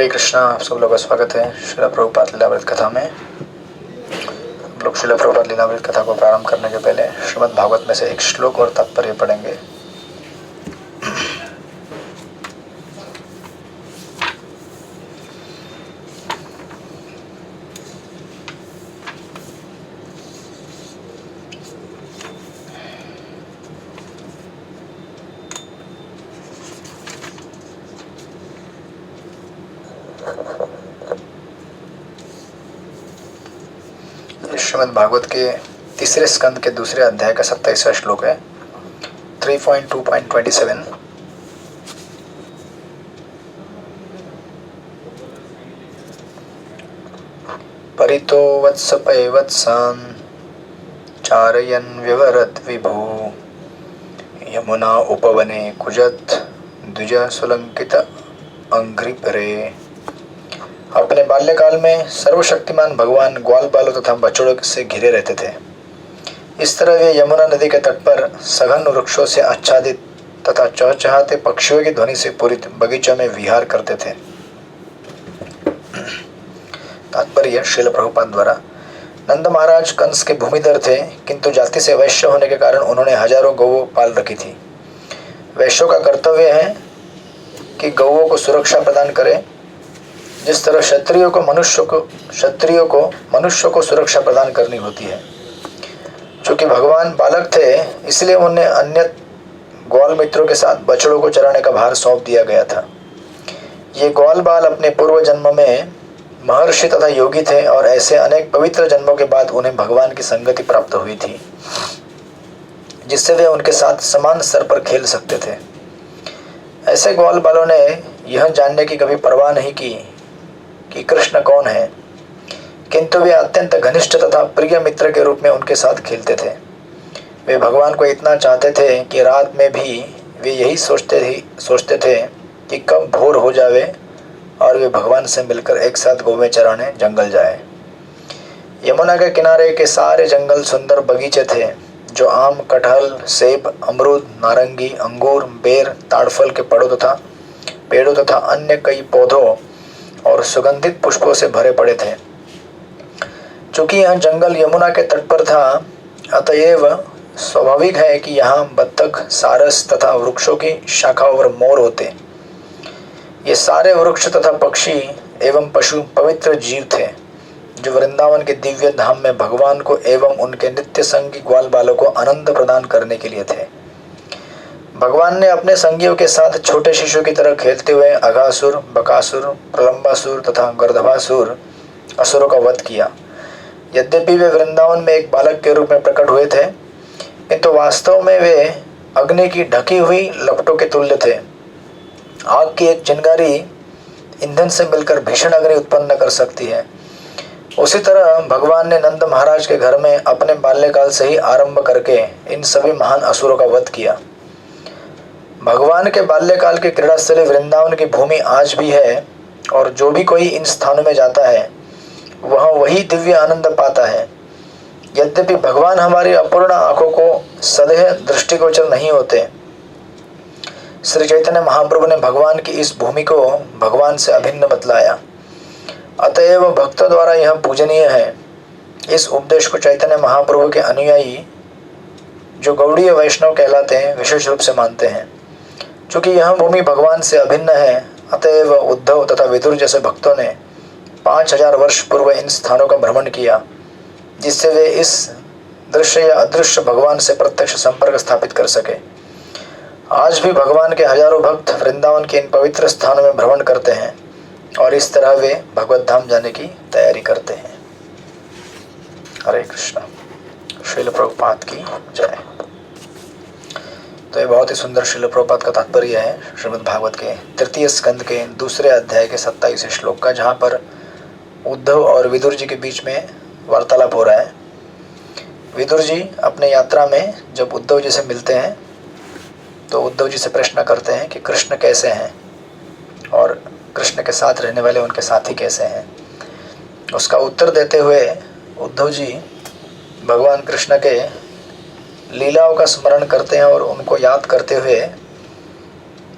हरे कृष्णा। आप सब लोगों का स्वागत है श्रील प्रभुपाद लीलामृत कथा में। हम लोग श्रील प्रभुपाद लीलामृत कथा को प्रारंभ करने के पहले श्रीमद् भागवत में से एक श्लोक और तात्पर्य पढ़ेंगे। श्रीमद् भागवत के तीसरे स्कंद के दूसरे अध्याय का 27वां श्लोक है 3.2.27। परितो वत्सपय वत्सान चारयन् व्यवरत विभु यमुना उपवने कुजत द्विज सुलंकित अंघ्रिपरे। अपने बाल्यकाल में सर्वशक्तिमान भगवान ग्वाल बालों तथा बछड़ों से घिरे रहते थे। इस तरह वे यमुना नदी के तट पर सघन वृक्षों से आच्छादित तथा चहचहाते पक्षियों की ध्वनि से पूरित बगीचों में विहार करते थे। तात्पर्य श्रील प्रभुपाद द्वारा नंद महाराज कंस के भूमिधर थे, किंतु जाति से वैश्य होने के कारण उन्होंने हजारों गौओं पाल रखी थी। वैश्यों का कर्तव्य है कि गौओं को सुरक्षा प्रदान करें, जिस तरह क्षत्रियों को मनुष्यों को सुरक्षा प्रदान करनी होती है। चूंकि भगवान बालक थे, इसलिए उन्हें अन्य ग्वाल मित्रों के साथ बछड़ों को चराने का भार सौंप दिया गया था। ये ग्वाल बाल अपने पूर्व जन्म में महर्षि तथा योगी थे और ऐसे अनेक पवित्र जन्मों के बाद उन्हें भगवान की संगति प्राप्त हुई थी, जिससे वे उनके साथ समान स्तर पर खेल सकते थे। ऐसे ग्वाल बालों ने यह जानने की कभी परवाह नहीं की कि कृष्ण कौन है, किंतु वे अत्यंत घनिष्ठ तथा प्रिय मित्र के रूप में उनके साथ खेलते थे। वे भगवान को इतना चाहते थे कि रात में भी वे यही सोचते थे कि कब भोर हो जावे और वे भगवान से मिलकर एक साथ गौवें चराने जंगल जाए। यमुना के किनारे के सारे जंगल सुंदर बगीचे थे, जो आम, कटहल, सेब, अमरूद, नारंगी, अंगूर, बेर, ताड़फल के पेड़ों तथा अन्य कई पौधों और सुगंधित पुष्पों से भरे पड़े थे। चूंकि यह जंगल यमुना के तट पर था, अतएव स्वाभाविक है कि यहाँ बत्तख, सारस तथा वृक्षों की शाखाओं पर मोर होते। ये सारे वृक्ष तथा पक्षी एवं पशु पवित्र जीव थे, जो वृंदावन के दिव्य धाम में भगवान को एवं उनके नित्य संगी ग्वाल बालों को आनंद प्रदान करने के लिए थे। भगवान ने अपने संगियों के साथ छोटे शिशुओं की तरह खेलते हुए अघासुर, बकासुर, प्रलंबासुर तथा गर्दभासुर असुरों का वध किया। यद्यपि वे वृंदावन में एक बालक के रूप में प्रकट हुए थे, किंतु वास्तव में वे अग्नि की ढकी हुई लपटों के तुल्य थे। आग की एक चिंगारी ईंधन से मिलकर भीषण अग्नि उत्पन्न कर सकती है। उसी तरह भगवान ने नंद महाराज के घर में अपने बाल्यकाल से ही आरंभ करके इन सभी महान असुरों का वध किया। भगवान के बाल्यकाल के क्रीड़ास्थली वृंदावन की भूमि आज भी है, और जो भी कोई इन स्थानों में जाता है वह वही दिव्य आनंद पाता है। यद्यपि भगवान हमारी अपूर्ण आंखों को सदैह दृष्टिगोचर नहीं होते, श्री चैतन्य महाप्रभु ने भगवान की इस भूमि को भगवान से अभिन्न बतलाया। अतएव भक्तों द्वारा यह पूजनीय है। इस उपदेश को चैतन्य महाप्रभु के अनुयायी, जो गौड़ीय वैष्णव कहलाते हैं, विशेष रूप से मानते हैं। चूँकि यह भूमि भगवान से अभिन्न है, अतएव उद्धव तथा विदुर जैसे भक्तों ने 5000 वर्ष पूर्व इन स्थानों का भ्रमण किया, जिससे वे इस दृश्य या अदृश्य भगवान से प्रत्यक्ष संपर्क स्थापित कर सके। आज भी भगवान के हजारों भक्त वृंदावन के इन पवित्र स्थानों में भ्रमण करते हैं और इस तरह वे भगवत धाम जाने की तैयारी करते हैं। हरे कृष्णा। श्रील प्रभुपाद की जय। तो ये बहुत ही सुंदर श्रील प्रभुपाद का तात्पर्य है श्रीमद् भागवत के तृतीय स्कंद के दूसरे अध्याय के 27वें श्लोक का, जहाँ पर उद्धव और विदुर जी के बीच में वार्तालाप हो रहा है। विदुर जी अपने यात्रा में जब उद्धव जी से मिलते हैं तो उद्धव जी से प्रश्न करते हैं कि कृष्ण कैसे हैं और कृष्ण के साथ रहने वाले उनके साथी कैसे हैं। उसका उत्तर देते हुए उद्धव जी भगवान कृष्ण के लीलाओं का स्मरण करते हैं और उनको याद करते हुए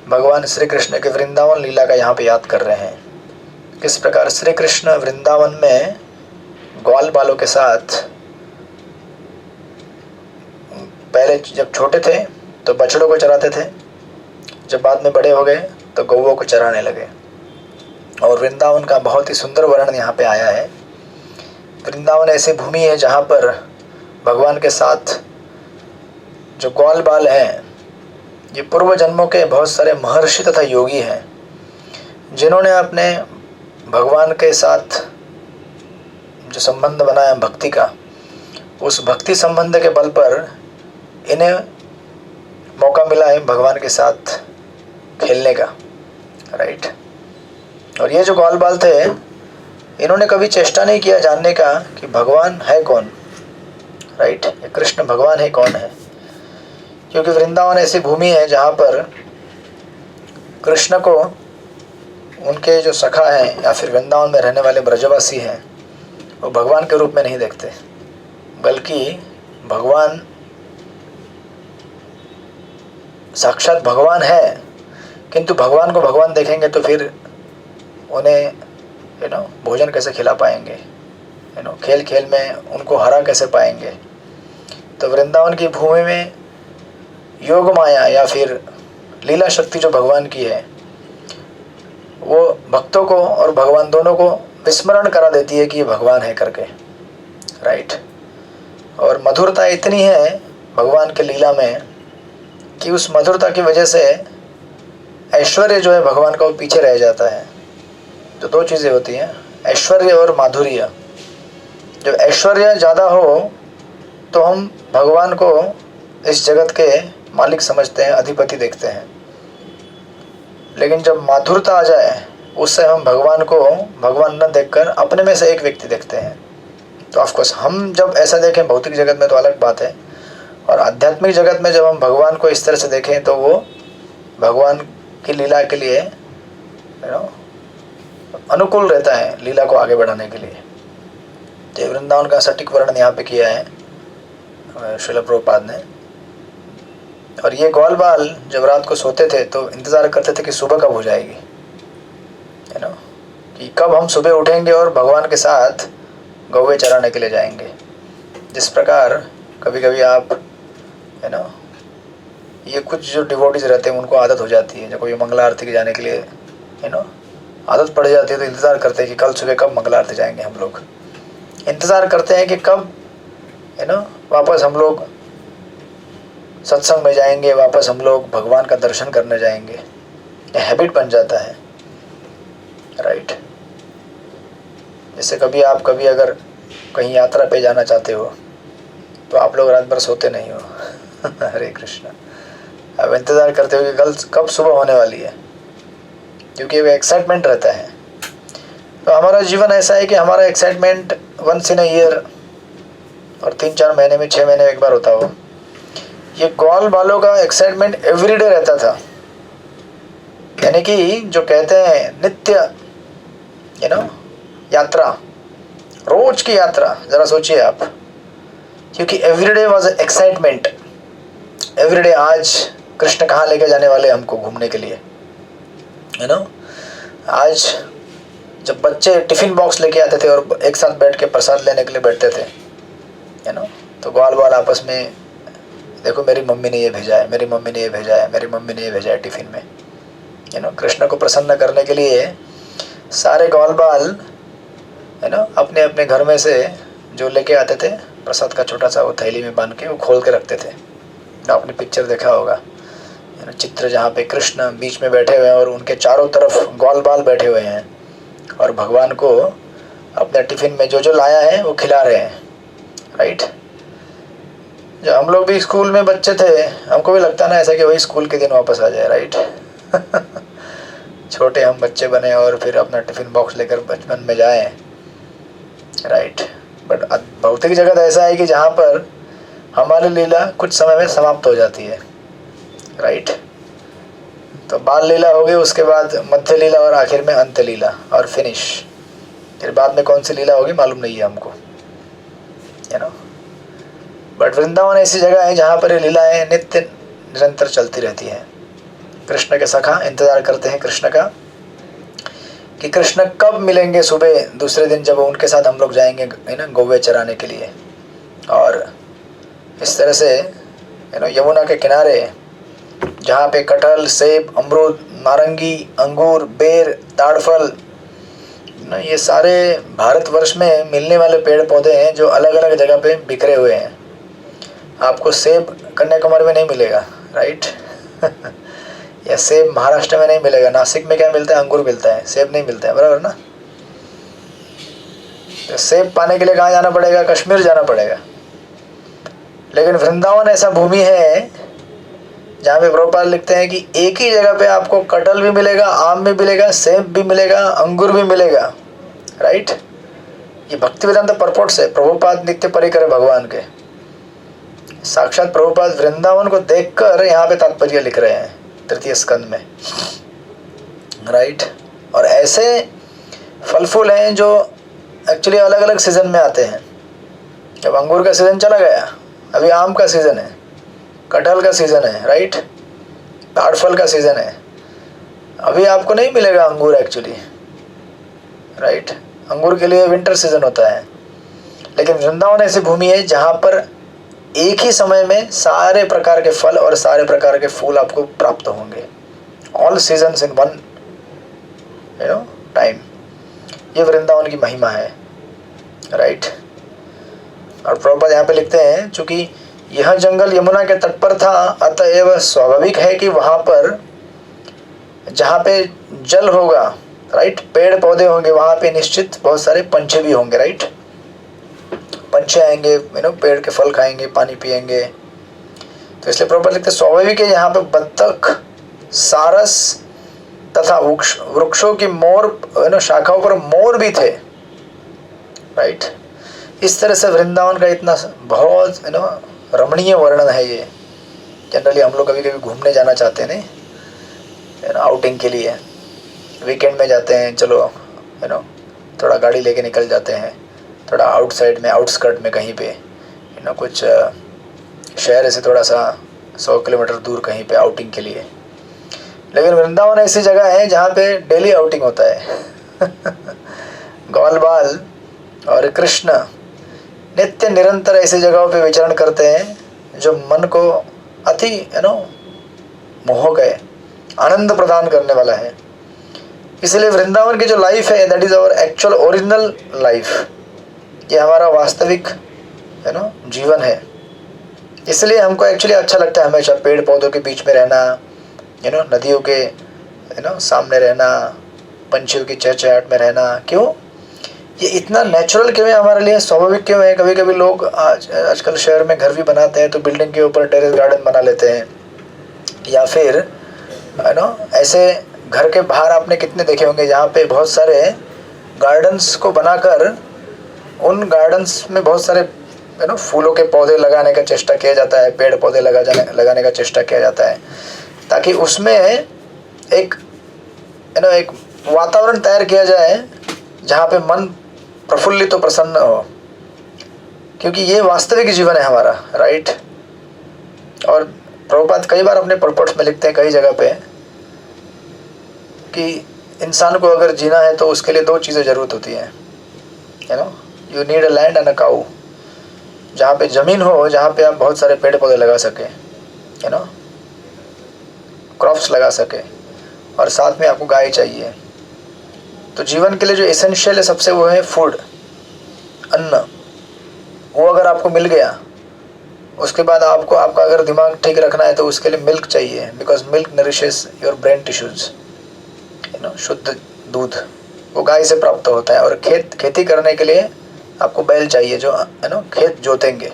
भगवान श्री कृष्ण के वृंदावन लीला का यहाँ पे याद कर रहे हैं। किस प्रकार श्री कृष्ण वृंदावन में ग्वाल बालों के साथ पहले जब छोटे थे तो बछड़ों को चराते थे, जब बाद में बड़े हो गए तो गौओं को चराने लगे। और वृंदावन का बहुत ही सुंदर वर्णन यहाँ पे आया है। वृंदावन ऐसी भूमि है जहाँ पर भगवान के साथ जो ग्वाल बाल हैं ये पूर्व जन्मों के बहुत सारे महर्षि तथा योगी हैं, जिन्होंने अपने भगवान के साथ जो संबंध बनाया भक्ति का, उस भक्ति संबंध के बल पर इन्हें मौका मिला है भगवान के साथ खेलने का, राइट। और ये जो ग्वाल बाल थे इन्होंने कभी चेष्टा नहीं किया जानने का कि भगवान है कौन, राइट, ये कृष्ण भगवान है कौन है, क्योंकि वृंदावन ऐसी भूमि है जहाँ पर कृष्ण को उनके जो सखा हैं या फिर वृंदावन में रहने वाले ब्रजवासी हैं वो भगवान के रूप में नहीं देखते, बल्कि भगवान साक्षात भगवान है, किंतु भगवान को भगवान देखेंगे तो फिर उन्हें भोजन कैसे खिला पाएंगे, खेल खेल में उनको हरा कैसे पाएंगे। तो वृंदावन की भूमि में योग माया या फिर लीला शक्ति जो भगवान की है वो भक्तों को और भगवान दोनों को विस्मरण करा देती है कि ये भगवान है करके, राइट। और मधुरता इतनी है भगवान के लीला में कि उस मधुरता की वजह से ऐश्वर्य जो है भगवान का वो पीछे रह जाता है। तो दो चीज़ें होती हैं, ऐश्वर्य और माधुर्य। जब ऐश्वर्य ज़्यादा हो तो हम भगवान को इस जगत के मालिक समझते हैं, अधिपति देखते हैं, लेकिन जब माधुरता आ जाए उससे हम भगवान को भगवान न देखकर अपने में से एक व्यक्ति देखते हैं। तो ऑफकोर्स हम जब ऐसा देखें भौतिक जगत में तो अलग बात है, और आध्यात्मिक जगत में जब हम भगवान को इस तरह से देखें तो वो भगवान की लीला के लिए अनुकूल रहता है, लीला को आगे बढ़ाने के लिए। तो वृंदावन का सटीक वर्णन यहाँ पे किया है श्रील प्रभुपाद ने। और ये ग्वाल बाल जब रात को सोते थे तो इंतज़ार करते थे कि सुबह कब हो जाएगी, कि कब हम सुबह उठेंगे और भगवान के साथ गौवे चराने के लिए जाएंगे। जिस प्रकार कभी कभी आप ये कुछ जो डिवोटीज रहते हैं उनको आदत हो जाती है, जब कोई मंगला आरती के जाने के लिए आदत पड़ जाती है तो इंतज़ार करते हैं कि कल सुबह कब मंगला आरती जाएंगे। हम लोग इंतज़ार करते हैं कि कब वापस हम लोग सत्संग में जाएंगे, वापस हम लोग भगवान का दर्शन करने जाएंगे। ये हैबिट बन जाता है, राइट। जैसे कभी अगर कहीं यात्रा पे जाना चाहते हो तो आप लोग रात भर सोते नहीं हो हरे कृष्ण, अब इंतज़ार करते हो कि कल कब सुबह होने वाली है, क्योंकि वो एक्साइटमेंट रहता है। तो हमारा जीवन ऐसा है कि हमारा excitement once in a year और 3-4 महीने में 6 महीने में एक बार होता हो। ये ग्वाल बालों का एक्साइटमेंट एवरीडे रहता था, यानी कि जो कहते हैं नित्य यात्रा, रोज की यात्रा। ज़रा सोचिए आप, क्योंकि एवरीडे वाज एक्साइटमेंट। एवरीडे आज कृष्ण कहाँ लेके जाने वाले हमको घूमने के लिए, आज जब बच्चे टिफ़िन बॉक्स लेके आते थे और एक साथ बैठ के प्रसाद लेने के लिए बैठते थे, तो ग्वाल बाल आपस में, देखो मेरी मम्मी ने ये भेजा है, मेरी मम्मी ने ये भेजा है, मेरी मम्मी ने ये भेजा है टिफ़िन में। कृष्ण को प्रसन्न करने के लिए सारे ग्वाल बाल अपने अपने घर में से जो लेके आते थे प्रसाद का छोटा सा वो थैली में बांध के वो खोल के रखते थे। आपने पिक्चर देखा होगा, चित्र जहाँ पे कृष्ण बीच में बैठे हुए हैं और उनके चारों तरफ ग्वाल बाल बैठे हुए हैं और भगवान को अपने टिफ़िन में जो जो लाया है वो खिला रहे हैं, राइट। जब हम लोग भी स्कूल में बच्चे थे हमको भी लगता ना ऐसा कि वही स्कूल के दिन वापस आ जाए, राइट छोटे हम बच्चे बने और फिर अपना टिफ़िन बॉक्स लेकर बचपन में जाएं, राइट। बट भौतिक जगत ऐसा है कि जहाँ पर हमारी लीला कुछ समय में समाप्त हो जाती है, राइट। तो बाल लीला हो गई, उसके बाद मध्य लीला और आखिर में अंत लीला और फिनिश। फिर बाद में कौन सी लीला होगी मालूम नहीं है हमको, बट वृंदावन ऐसी जगह है जहाँ पर ये लीलाएँ नित्य निरंतर चलती रहती हैं। कृष्ण के सखा इंतज़ार करते हैं कृष्ण का कि कृष्ण कब मिलेंगे सुबह दूसरे दिन जब उनके साथ हम लोग जाएंगे है ना गौवे चराने के लिए। और इस तरह से यमुना के किनारे जहाँ पे कटहल, सेब, अमरूद, नारंगी, अंगूर, बेर, ताड़फल ना ये सारे भारतवर्ष में मिलने वाले पेड़ पौधे हैं जो अलग अलग जगह पे बिखरे हुए हैं। आपको सेब कन्याकुमारी में नहीं मिलेगा, राइट? या सेब महाराष्ट्र में नहीं मिलेगा। नासिक में क्या मिलता है? अंगूर मिलता है, सेब नहीं मिलता है, बराबर ना? तो सेब पाने के लिए कहाँ जाना पड़ेगा? कश्मीर जाना पड़ेगा। लेकिन वृंदावन ऐसा भूमि है जहाँ पे प्रभुपाद लिखते हैं कि एक ही जगह पे आपको कटहल भी मिलेगा, आम भी मिलेगा, सेब भी मिलेगा, अंगूर भी मिलेगा, राइट? ये भक्ति वेदांत परपोर्ट से प्रभुपाद नित्य परिकर भगवान के साक्षात प्रभुपाद वृंदावन को देखकर यहाँ पे तात्पर्य लिख रहे हैं तृतीय स्कंद में, राइट? और ऐसे फल फूल हैं जो एक्चुअली अलग अलग सीजन में आते हैं। जब अंगूर का सीजन चला गया, अभी आम का सीजन है, कटहल का सीजन है, राइट? ताड़फल का सीजन है। अभी आपको नहीं मिलेगा अंगूर एक्चुअली, राइट? अंगूर के लिए विंटर सीजन होता है। लेकिन वृंदावन ऐसी भूमि है जहाँ पर एक ही समय में सारे प्रकार के फल और सारे प्रकार के फूल आपको प्राप्त होंगे। All seasons in one time. ये वृंदावन की महिमा है, राइट? और प्रभुपाद यहाँ पे लिखते हैं, चूंकि यह जंगल यमुना के तट पर था, अतएव स्वाभाविक है कि वहाँ पर जहाँ पे जल होगा, राइट, पेड़ पौधे होंगे, वहाँ पे निश्चित बहुत सारे पंछी भी होंगे, राइट? पंछी आएंगे, पेड़ के फल खाएंगे, पानी पिएंगे। तो इसलिए प्रभुपाद लिखते हैं स्वाभाविक है यहाँ पे बत्तख, सारस तथा वृक्षों की मोर शाखाओं पर मोर भी थे, राइट? इस तरह से वृंदावन का इतना बहुत रमणीय वर्णन है ये। जनरली हम लोग कभी कभी घूमने जाना चाहते हैं ना, आउटिंग के लिए, वीकेंड में जाते हैं, चलो थोड़ा गाड़ी लेके निकल जाते हैं, थोड़ा आउटसाइड में, आउटस्कर्ट में कहीं पे कुछ शहर से थोड़ा सा 100 किलोमीटर दूर कहीं पे आउटिंग के लिए। लेकिन वृंदावन ऐसी जगह है जहाँ पे डेली आउटिंग होता है। ग्वाल बाल और कृष्ण नित्य निरंतर ऐसी जगहों पे विचरण करते हैं जो मन को अति मोहक है, आनंद प्रदान करने वाला है। इसलिए वृंदावन की जो लाइफ है, that is our actual original life. ये हमारा वास्तविक जीवन है। इसलिए हमको एक्चुअली अच्छा लगता है हमेशा पेड़ पौधों के बीच में रहना, नदियों के सामने रहना, पंछियों की चहचहाहट में रहना। क्यों? ये इतना नेचुरल क्यों है हमारे लिए, स्वाभाविक क्यों है? कभी कभी लोग आजकल शहर में घर भी बनाते हैं तो बिल्डिंग के ऊपर टेरेस गार्डन बना लेते हैं, या फिर ऐसे घर के बाहर आपने कितने देखे होंगे जहाँ पे बहुत सारे गार्डन्स को बनाकर उन गार्डन्स में बहुत सारे फूलों के पौधे लगाने का चेष्टा किया जाता है, पेड़ पौधे लगाने का चेष्टा किया जाता है, ताकि उसमें एक एक वातावरण तैयार किया जाए जहाँ पे मन प्रफुल्लित तो प्रसन्न हो। क्योंकि ये वास्तविक जीवन है हमारा, राइट? और प्रभुपाद कई बार अपने पर्पट्स में लिखते हैं कई जगह पे कि इंसान को अगर जीना है तो उसके लिए 2 चीज़ें ज़रूरत होती हैं, you need a land and a cow. जहाँ पे ज़मीन हो, जहाँ पे आप बहुत सारे पेड़ पौधे लगा सकें, क्रॉप्स लगा सके, और साथ में आपको गाय चाहिए। तो जीवन के लिए जो एसेंशियल है सबसे वो है फूड, अन्न। वो अगर आपको मिल गया, उसके बाद आपको आपका अगर दिमाग ठीक रखना है तो उसके लिए मिल्क चाहिए, because milk nourishes your brain tissues. शुद्ध दूध वो गाय से प्राप्त होता है। और खेती करने के लिए आपको बैल चाहिए जो खेत जोतेंगे।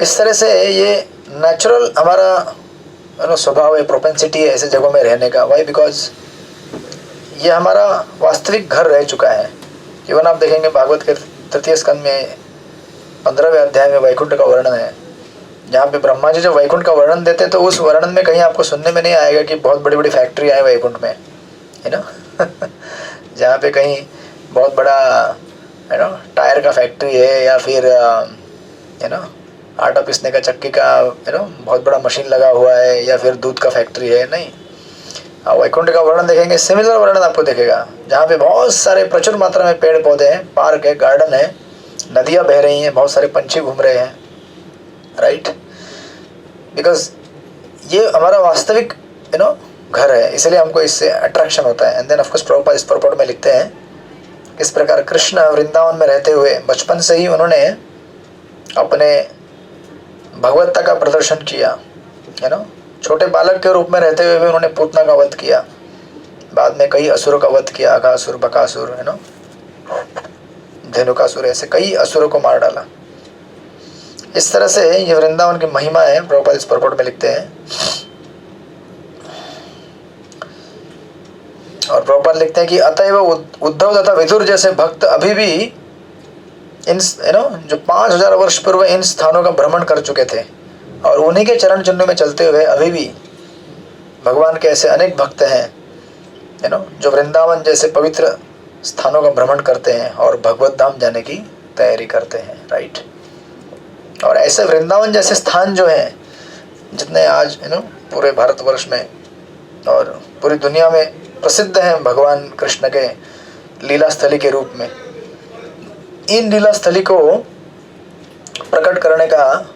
इस तरह से ये नेचुरल हमारा स्वभाव है, प्रोपेंसिटी है ऐसे जगहों में रहने का। वाई? बिकॉज ये हमारा वास्तविक घर रह चुका है। इवन आप देखेंगे भागवत के तृतीय स्कंद में 15वें अध्याय में वैकुंठ का वर्णन है, जहाँ पे ब्रह्मा जी जो वैकुंठ का वर्णन देते हैं तो उस वर्णन में कहीं आपको सुनने में नहीं आएगा कि बहुत बड़ी बड़ी फैक्ट्री है वैकुंठ में, जहाँ पे कहीं बहुत बड़ा टायर का फैक्ट्री है, या फिर आटा पीसने का चक्की का बहुत बड़ा मशीन लगा हुआ है, या फिर दूध का फैक्ट्री है। नहीं, आप वैकुंठ का वर्णन देखेंगे, सिमिलर वर्णन आपको दिखेगा, जहाँ पे बहुत सारे प्रचुर मात्रा में पेड़ पौधे हैं, पार्क है, गार्डन है, नदियाँ बह रही हैं, बहुत सारे पंछी घूम रहे हैं, राइट। बिकॉज ये हमारा वास्तविक घर है, इसलिए हमको इससे अट्रैक्शन होता है। एंड देन ऑफकोर्स प्रभुपाद इस परपट में लिखते हैं किस प्रकार कृष्ण वृंदावन में रहते हुए बचपन से ही उन्होंने अपने भगवत्ता का प्रदर्शन किया, छोटे बालक के रूप में रहते हुए भी उन्होंने पूतना का वध किया, बाद में कई असुरों का वध किया, अघासुर, बकासुर, धेनुकासुर, ऐसे कई असुरों को मार डाला। इस तरह से ये वृंदावन की महिमा है, प्रभुपाद इस परपट में लिखते हैं। और प्रभुपाद लिखते हैं कि अतएव उद्धव तथा विदुर जैसे भक्त अभी भी इन जो 5000 वर्ष पूर्व इन स्थानों का भ्रमण कर चुके थे, और उन्हीं के चरण चिन्हों में चलते हुए अभी भी भगवान के ऐसे अनेक भक्त हैं जो वृंदावन जैसे पवित्र स्थानों का भ्रमण करते हैं और भगवत धाम जाने की तैयारी करते हैं, राइट। और ऐसे वृंदावन जैसे स्थान जो हैं, जितने आज पूरे भारतवर्ष में और पूरी दुनिया में प्रसिद्ध हैं भगवान कृष्ण के लीला स्थली के रूप में, इन लीला स्थली को प्रकट करने का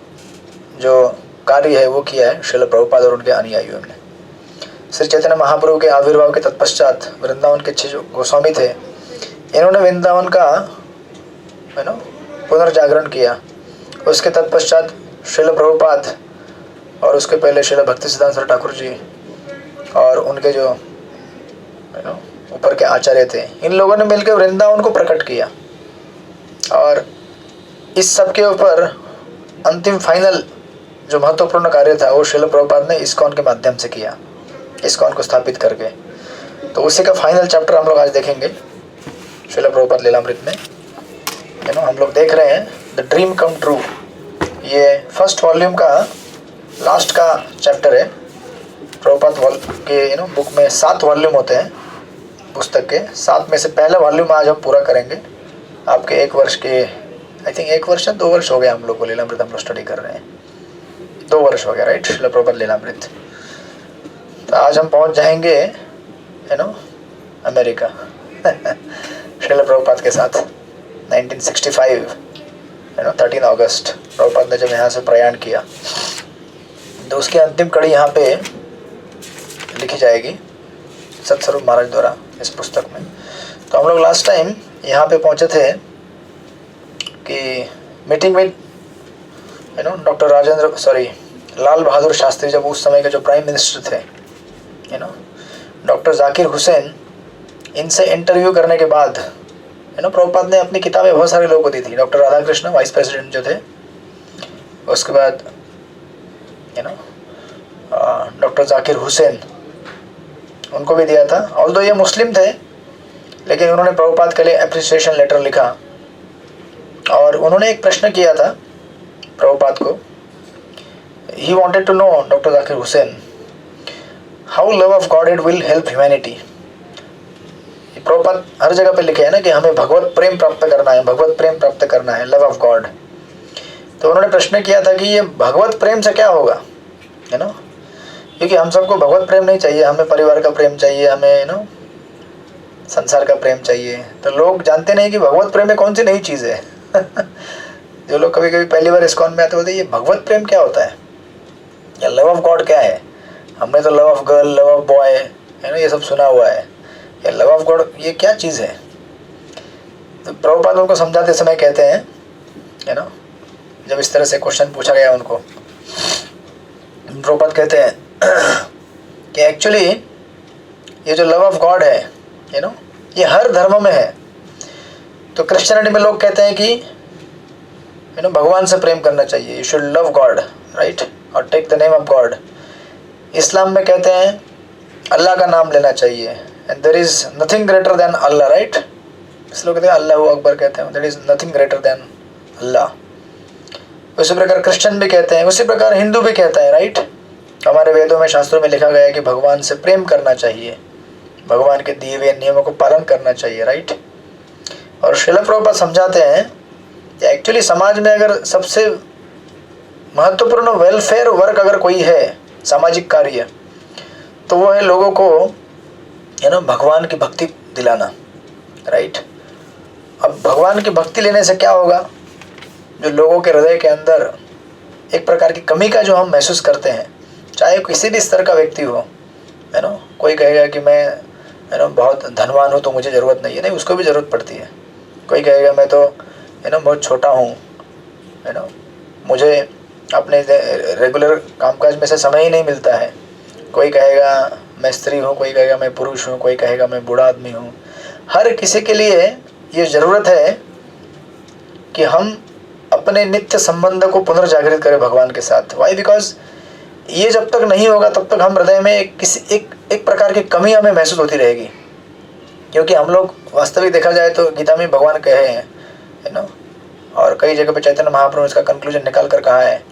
जो कार्य है वो किया है श्रील प्रभुपाद और उनके अनुयायियों ने। श्री चैतन्य महाप्रभु के आविर्भाव के तत्पश्चात वृंदावन के 6 गोस्वामी थे, इन्होंने वृंदावन का पुनर्जागरण किया। उसके तत्पश्चात श्रील प्रभुपाद और उसके पहले श्रील भक्ति सिद्धांत सरस्वती ठाकुर जी और उनके जो ऊपर के आचार्य थे, इन लोगों ने मिलकर वृंदावन को प्रकट किया। और इस सब के ऊपर अंतिम फाइनल जो महत्वपूर्ण कार्य था वो श्रील प्रभुपाद ने इस्कॉन के माध्यम से किया, इस्कॉन को स्थापित करके। तो उसी का फाइनल चैप्टर हम लोग आज देखेंगे श्रील प्रभुपाद लीलामृत में। हम लोग देख रहे हैं द ड्रीम कम ट्रू, ये फर्स्ट वॉल्यूम का लास्ट का चैप्टर है। प्रभुपाद के बुक में 7 वॉल्यूम होते हैं, पुस्तक के 7 में से पहला वॉल्यूम आज हम पूरा करेंगे। आपके 1 वर्ष के, आई थिंक 1 वर्ष या 2 वर्ष हो गए हम लोग को लीलामृत हम लोग स्टडी कर रहे हैं, 2 वर्ष हो गया, राइट, श्रील प्रभुपाद लीलामृत। तो आज हम पहुंच जाएंगे अमेरिका श्रील प्रभुपाद के साथ 1965 13 अगस्त प्रभुपाद ने जब यहाँ से प्रयाण किया, तो उसकी अंतिम कड़ी यहाँ पे लिखी जाएगी सत्स्वरूप महाराज द्वारा इस पुस्तक में। तो हम लोग लास्ट टाइम यहाँ पे पहुँचे थे कि meeting with doctor Lal Bahadur Shastri, जब उस समय के जो प्राइम मिनिस्टर थे डॉक्टर जाकिर हुसैन, इनसे इंटरव्यू करने के बाद प्रभुपाद ने अपनी किताबें बहुत सारे लोगों को दी थी। डॉक्टर राधाकृष्ण वाइस प्रेसिडेंट जो थे, उसके बाद डॉक्टर जाकिर हुसैन, उनको भी दिया था। ऑल्दो ये मुस्लिम थे, लेकिन उन्होंने प्रभुपाद के लिए अप्रिसिएशन लेटर लिखा और उन्होंने एक प्रश्न किया था प्रभुपाद को। He wanted to know, doctor Zakir Hussain, how love of God it will help humanity. Prabhupada हर जगह पे लिखे हैं ना कि हमें भगवत प्रेम प्राप्त करना है, भगवत प्रेम प्राप्त करना है, लव ऑफ गॉड। तो उन्होंने प्रश्न किया था कि ये भगवत प्रेम से क्या होगा, क्योंकि हम सबको भगवत प्रेम नहीं चाहिए, हमें परिवार का प्रेम चाहिए, हमें संसार का प्रेम चाहिए। तो लोग जानते नहीं कि भगवत प्रेम में कौन सी नई चीज़ है जो लोग कभी कभी पहली बार इस्कॉन में आते बोलते ये भगवत प्रेम क्या होता है, या लव ऑफ गॉड क्या है। हमने तो love of girl, love of boy ये सब सुना हुआ है, या लव ऑफ गॉड ये क्या चीज़ है। तो प्रभुपाद उनको समझाते समय कहते हैं जब इस तरह से क्वेश्चन पूछा गया उनको, प्रभुपाद कहते हैं कि एक्चुअली ये जो लव ऑफ गॉड है ये हर धर्म में है। तो क्रिश्चियनिटी में लोग कहते हैं कि भगवान से प्रेम करना चाहिए, you should love God, right, और take the name of God. Islam में कहते हैं अल्लाह का नाम लेना चाहिए, and there is nothing greater than Allah, right. इसलिए कहते हैं अल्लाह अकबर, कहते हैं there is nothing greater than Allah. उसी प्रकार क्रिश्चियन भी कहते हैं, उसी प्रकार हिंदू भी कहता है, राइट। हमारे वेदों में, शास्त्रों में लिखा गया है कि भगवान से प्रेम करना चाहिए, भगवान के दिए हुए नियमों को पालन करना चाहिए, राइट। और श्रील प्रभुपाद समझाते हैं कि एक्चुअली समाज में अगर सबसे महत्वपूर्ण वेलफेयर वर्क अगर कोई है, सामाजिक कार्य, तो वो है लोगों को भगवान की भक्ति दिलाना, राइट। अब भगवान की भक्ति लेने से क्या होगा, जो लोगों के हृदय के अंदर एक प्रकार की कमी का जो हम महसूस करते हैं, चाहे किसी भी स्तर का व्यक्ति हो, कोई कहेगा कि मैं बहुत धनवान हूँ तो मुझे ज़रूरत नहीं है, नहीं, उसको भी ज़रूरत पड़ती है। कोई कहेगा मैं तो बहुत छोटा हूँ, मुझे अपने रेगुलर कामकाज में से समय ही नहीं मिलता है। कोई कहेगा मैं स्त्री हूँ, कोई कहेगा मैं पुरुष हूँ, कोई कहेगा मैं बूढ़ा आदमी हूँ। हर किसी के लिए ये ज़रूरत है कि हम अपने नित्य संबंध को पुनर्जागृत करें भगवान के साथ। वाई? बिकॉज ये जब तक नहीं होगा तब तक हम हृदय में एक प्रकार की कमी हमें महसूस होती रहेगी। क्योंकि हम लोग वास्तविक देखा जाए तो गीता में भगवान कहे हैं, और कई जगह पे चैतन्य महाप्रभु ने इसका कंक्लूजन निकाल कर कहा है,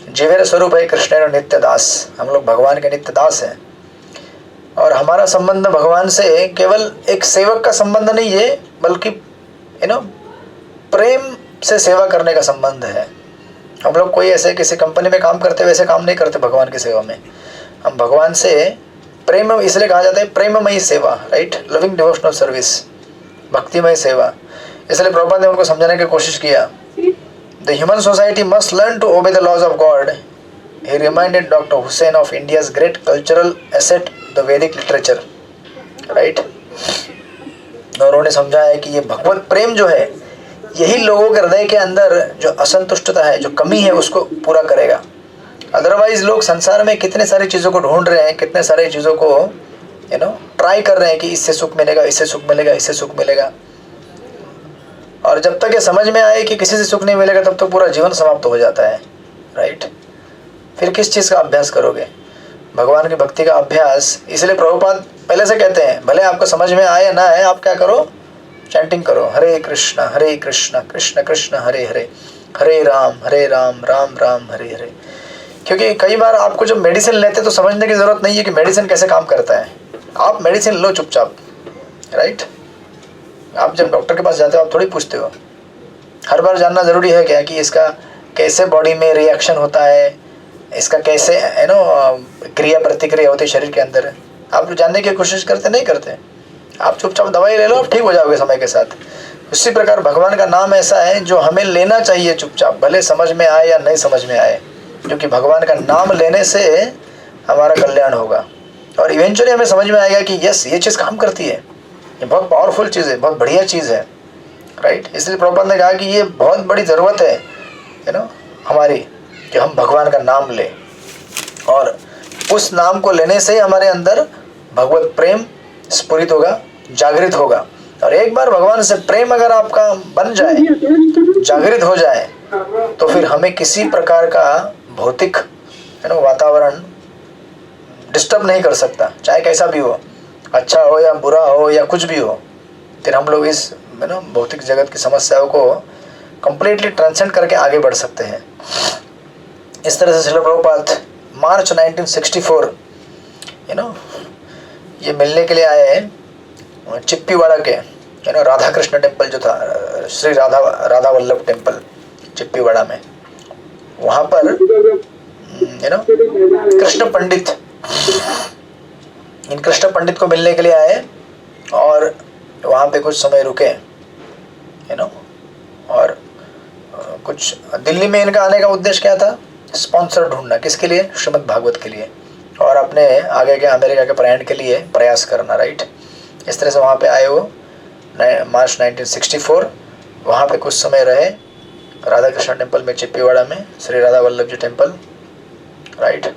जीवेर स्वरूप है कृष्ण नित्य दास। हम लोग भगवान के नित्य दास हैं, और हमारा संबंध भगवान से केवल एक सेवक का संबंध नहीं है, बल्कि प्रेम से सेवा करने का संबंध है। हम लोग कोई ऐसे किसी कंपनी में काम करते वैसे काम नहीं करते भगवान की सेवा में। हम भगवान से प्रेम, इसलिए कहा जाता है प्रेममयी सेवा, राइट, लविंग डिवोशनल सर्विस, भक्तिमय सेवा। इसलिए प्रभुपाद ने उनको समझाने की कोशिश किया, the human society must learn to obey the laws of God. He reminded doctor Hussain of India's great cultural asset the Vedic literature, right. और उन्होंने समझाया कि ये भगवत प्रेम जो है यही लोगों के हृदय के अंदर जो असंतुष्टता है, जो कमी है, उसको पूरा करेगा। अदरवाइज लोग संसार में कितने सारी चीज़ों को ढूंढ रहे हैं, कितने सारी चीज़ों को ट्राई कर रहे हैं कि इससे सुख मिलेगा, इससे सुख मिलेगा, इससे सुख मिलेगा, और जब तक ये समझ में आए कि किसी से सुख नहीं मिलेगा तब तक पूरा जीवन समाप्त हो जाता है, राइट। फिर किस चीज़ का अभ्यास करोगे? भगवान की भक्ति का अभ्यास। इसलिए प्रभुपाद पहले से कहते हैं, भले आपको समझ में आए या ना आए, आप क्या करो, चैंटिंग करो, हरे कृष्ण कृष्ण कृष्ण हरे हरे, हरे राम राम राम हरे हरे। क्योंकि कई बार आपको जब मेडिसिन लेते तो समझने की ज़रूरत नहीं है कि मेडिसिन कैसे काम करता है। आप मेडिसिन लो चुपचाप, राइट। आप जब डॉक्टर के पास जाते हो आप थोड़ी पूछते हो। हर बार जानना ज़रूरी है क्या कि इसका कैसे बॉडी में रिएक्शन होता है, इसका कैसे क्रिया प्रतिक्रिया होती है शरीर के अंदर। आप जानने की कोशिश करते नहीं करते, आप चुपचाप दवाई ले लो, आप ठीक हो जाओगे समय के साथ। उसी प्रकार भगवान का नाम ऐसा है जो हमें लेना चाहिए चुपचाप, भले समझ में आए या नहीं समझ में आए, क्योंकि भगवान का नाम लेने से हमारा कल्याण होगा और इवेंचुअली हमें समझ में आएगा कि यस, ये चीज़ काम करती है, ये बहुत पावरफुल चीज़ है, बहुत बढ़िया चीज़ है, राइट। इसलिए प्रभुपाद ने कहा कि ये बहुत बड़ी ज़रूरत है हमारी, कि हम भगवान का नाम लें, और उस नाम को लेने से हमारे अंदर भगवत प्रेम स्फुरित होगा, जागृत होगा। और एक बार भगवान से प्रेम अगर आपका बन जाए, जागृत हो जाए, तो फिर हमें किसी प्रकार का भौतिक वातावरण डिस्टर्ब नहीं कर सकता, चाहे कैसा भी हो, अच्छा हो या बुरा हो या कुछ भी हो। फिर हम लोग इस भौतिक जगत की समस्याओं को कंप्लीटली ट्रांसेंड करके आगे बढ़ सकते हैं। इस तरह से श्रील प्रभुपाद मार्च 1964 ये मिलने के लिए आए हैं चिप्पीवाड़ा के राधा कृष्ण टेम्पल जो था, श्री राधा वल्लभ टेम्पल चिप्पीवाड़ा में। वहाँ पर कृष्ण पंडित, इन कृष्ण पंडित को मिलने के लिए आए और वहाँ पे कुछ समय रुके, और कुछ दिल्ली में इनका आने का उद्देश्य क्या था, स्पॉन्सर ढूंढना, किसके लिए, श्रीमद् भागवत के लिए, और अपने आगे के अमेरिका के प्रयाण के लिए प्रयास करना, राइट। इस तरह से वहाँ पे आए वो मार्च 1964। वहाँ पे कुछ समय रहे राधा कृष्ण टेम्पल में चिप्पीवाड़ा में, श्री राधा वल्लभ जी टेम्पल, राइट।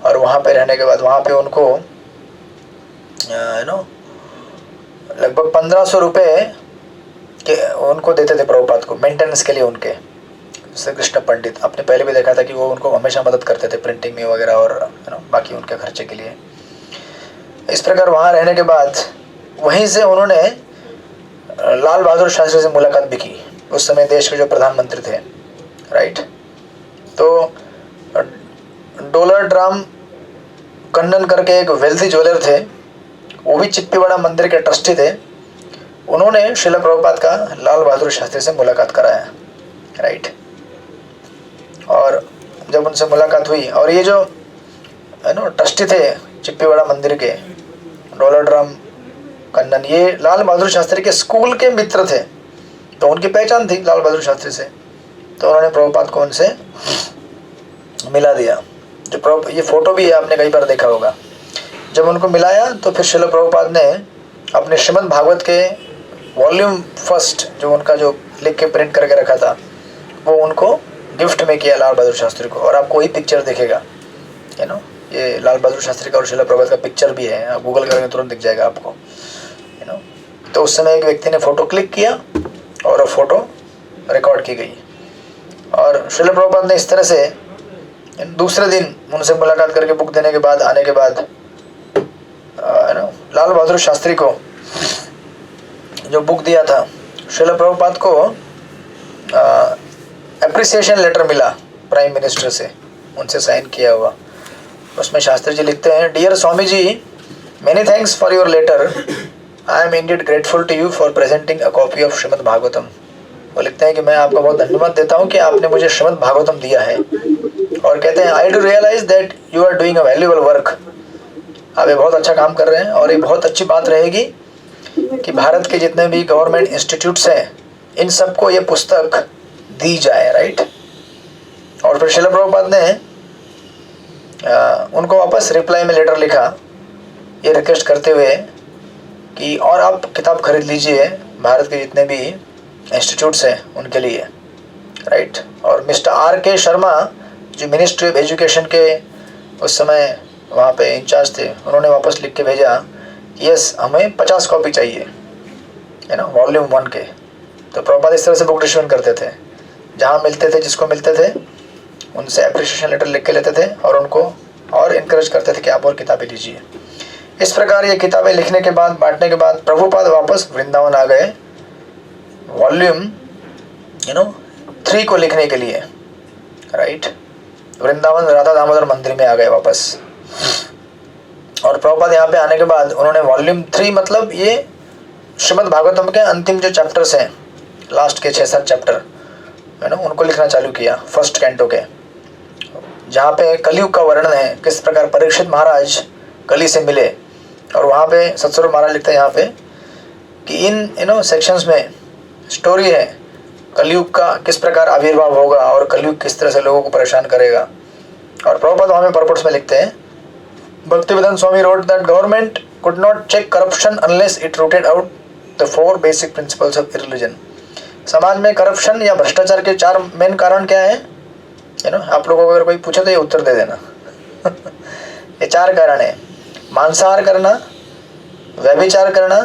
और वहाँ पे रहने के बाद वहाँ पे उनको लगभग 1500 रुपये के उनको देते थे प्रभुपाद को मेंटेनेंस के लिए। उनके श्री कृष्ण पंडित, आपने पहले भी देखा था कि वो उनको हमेशा मदद करते थे प्रिंटिंग में वगैरह और बाकी उनके खर्चे के लिए। इस प्रकार वहाँ रहने के बाद वहीं से उन्होंने लाल बहादुर शास्त्री से मुलाकात भी की, उस समय देश के जो प्रधानमंत्री थे, राइट। तो डॉलर ड्राम कन्नन करके एक वेल्थी ज्वेलर थे, वो भी चिप्पीवाड़ा मंदिर के ट्रस्टी थे। उन्होंने श्रील प्रभुपाद का लाल बहादुर शास्त्री से मुलाकात कराया, राइट। और जब उनसे मुलाकात हुई, और ये जो ट्रस्टी थे चिप्पीवाड़ा मंदिर के, डोनाल्ड राम कन्नन, ये लाल बहादुर शास्त्री के स्कूल के मित्र थे, तो उनकी पहचान थी लाल बहादुर शास्त्री से, तो उन्होंने प्रभुपाद को उनसे मिला दिया। जो ये फोटो भी है, आपने कई बार देखा होगा। जब उनको मिलाया तो फिर श्रील प्रभुपाद ने अपने श्रीमद् भागवत के वॉल्यूम फर्स्ट, जो उनका जो लिख के प्रिंट करके रखा था, वो उनको गिफ्ट में किया लाल बहादुर शास्त्री को। और आपको वही पिक्चर दिखेगा, ये लाल बहादुर शास्त्री का और श्रील प्रभुपाद का पिक्चर भी है, आप गूगल करेंगे तुरंत दिख जाएगा आपको। तो उस समय एक व्यक्ति ने फोटो क्लिक किया और वो फोटो रिकॉर्ड की गई, और श्रील प्रभुपाद ने इस तरह से दूसरे दिन उनसे मुलाकात करके बुक देने के बाद, आने के बाद लाल बहादुर शास्त्री को जो बुक दिया था, श्रील प्रभुपाद को एप्रिसिएशन लेटर मिला प्राइम मिनिस्टर से, उनसे साइन किया हुआ। उसमें शास्त्री जी लिखते हैं, dear Swami ji, many thanks for your letter, I am indeed grateful to you for presenting a copy of Srimad Bhagavatam. वो लिखते हैं कि मैं आपका बहुत धन्यवाद देता हूँ कि आपने मुझे श्रीमद् भागवतम दिया है, और कहते हैं I do realise that you are doing a valuable work. आप ये बहुत अच्छा काम कर रहे हैं, और ये बहुत अच्छी बात रहेगी कि भारत के जितने भी गवर्नमेंट इंस्टीट्यूट्स हैं, इन सबको ये पुस्तक दी जाए, राइट। और फिर श्रील प्रभुपाद ने उनको वापस रिप्लाई में लेटर लिखा, ये रिक्वेस्ट करते हुए कि और आप किताब खरीद लीजिए भारत के जितने भी इंस्टीट्यूट्स हैं उनके लिए, राइट। और मिस्टर R.K. शर्मा, जो मिनिस्ट्री ऑफ एजुकेशन के उस समय वहाँ पे इंचार्ज थे, उन्होंने वापस लिख के भेजा, यस हमें 50 कॉपी चाहिए, वॉल्यूम 1 के। तो प्रभुपाद इस तरह से बुक डिस्ट्रीब्यूट करते थे, जहाँ मिलते थे, जिसको मिलते थे उनसे एप्रिसिएशन लेटर लिख के लेते थे, और उनको और इनकरेज करते थे कि आप और किताबें लीजिए। इस प्रकार ये किताबें लिखने के बाद, बांटने के बाद, प्रभुपाद वापस वृंदावन आ गए वॉल्यूम 3 को लिखने के लिए, राइट। वृंदावन राधा दामोदर मंदिर में आ गए वापस। और प्रभुपाद यहाँ पे आने के बाद उन्होंने वॉल्यूम 3, मतलब ये श्रीमद् भागवतम के अंतिम जो चैप्टर्स हैं, लास्ट के 6-7 चैप्टर, उनको लिखना चालू किया फर्स्ट कैंटो के, जहाँ पे कलयुग का वर्णन है, किस प्रकार परीक्षित महाराज कली से मिले। और वहाँ पे सतस्वरूप महाराज लिखते हैं यहाँ पे कि इन सेक्शंस में स्टोरी है कलयुग का, किस प्रकार आविर्भाव होगा और कलयुग किस तरह से लोगों को परेशान करेगा। और प्रभुपाद वहाँ पे परपोर्ट्स में लिखते हैं, Bhaktivedanta Swami wrote that government could not check corruption unless it rooted out the 4 basic principles of religion. समाज में करप्शन या भ्रष्टाचार के 4 मेन कारण क्या है? आप लोगों को अगर कोई पूछे तो ये उत्तर दे देना। ये 4 कारण है, मांसाहार करना, व्यभिचार करना,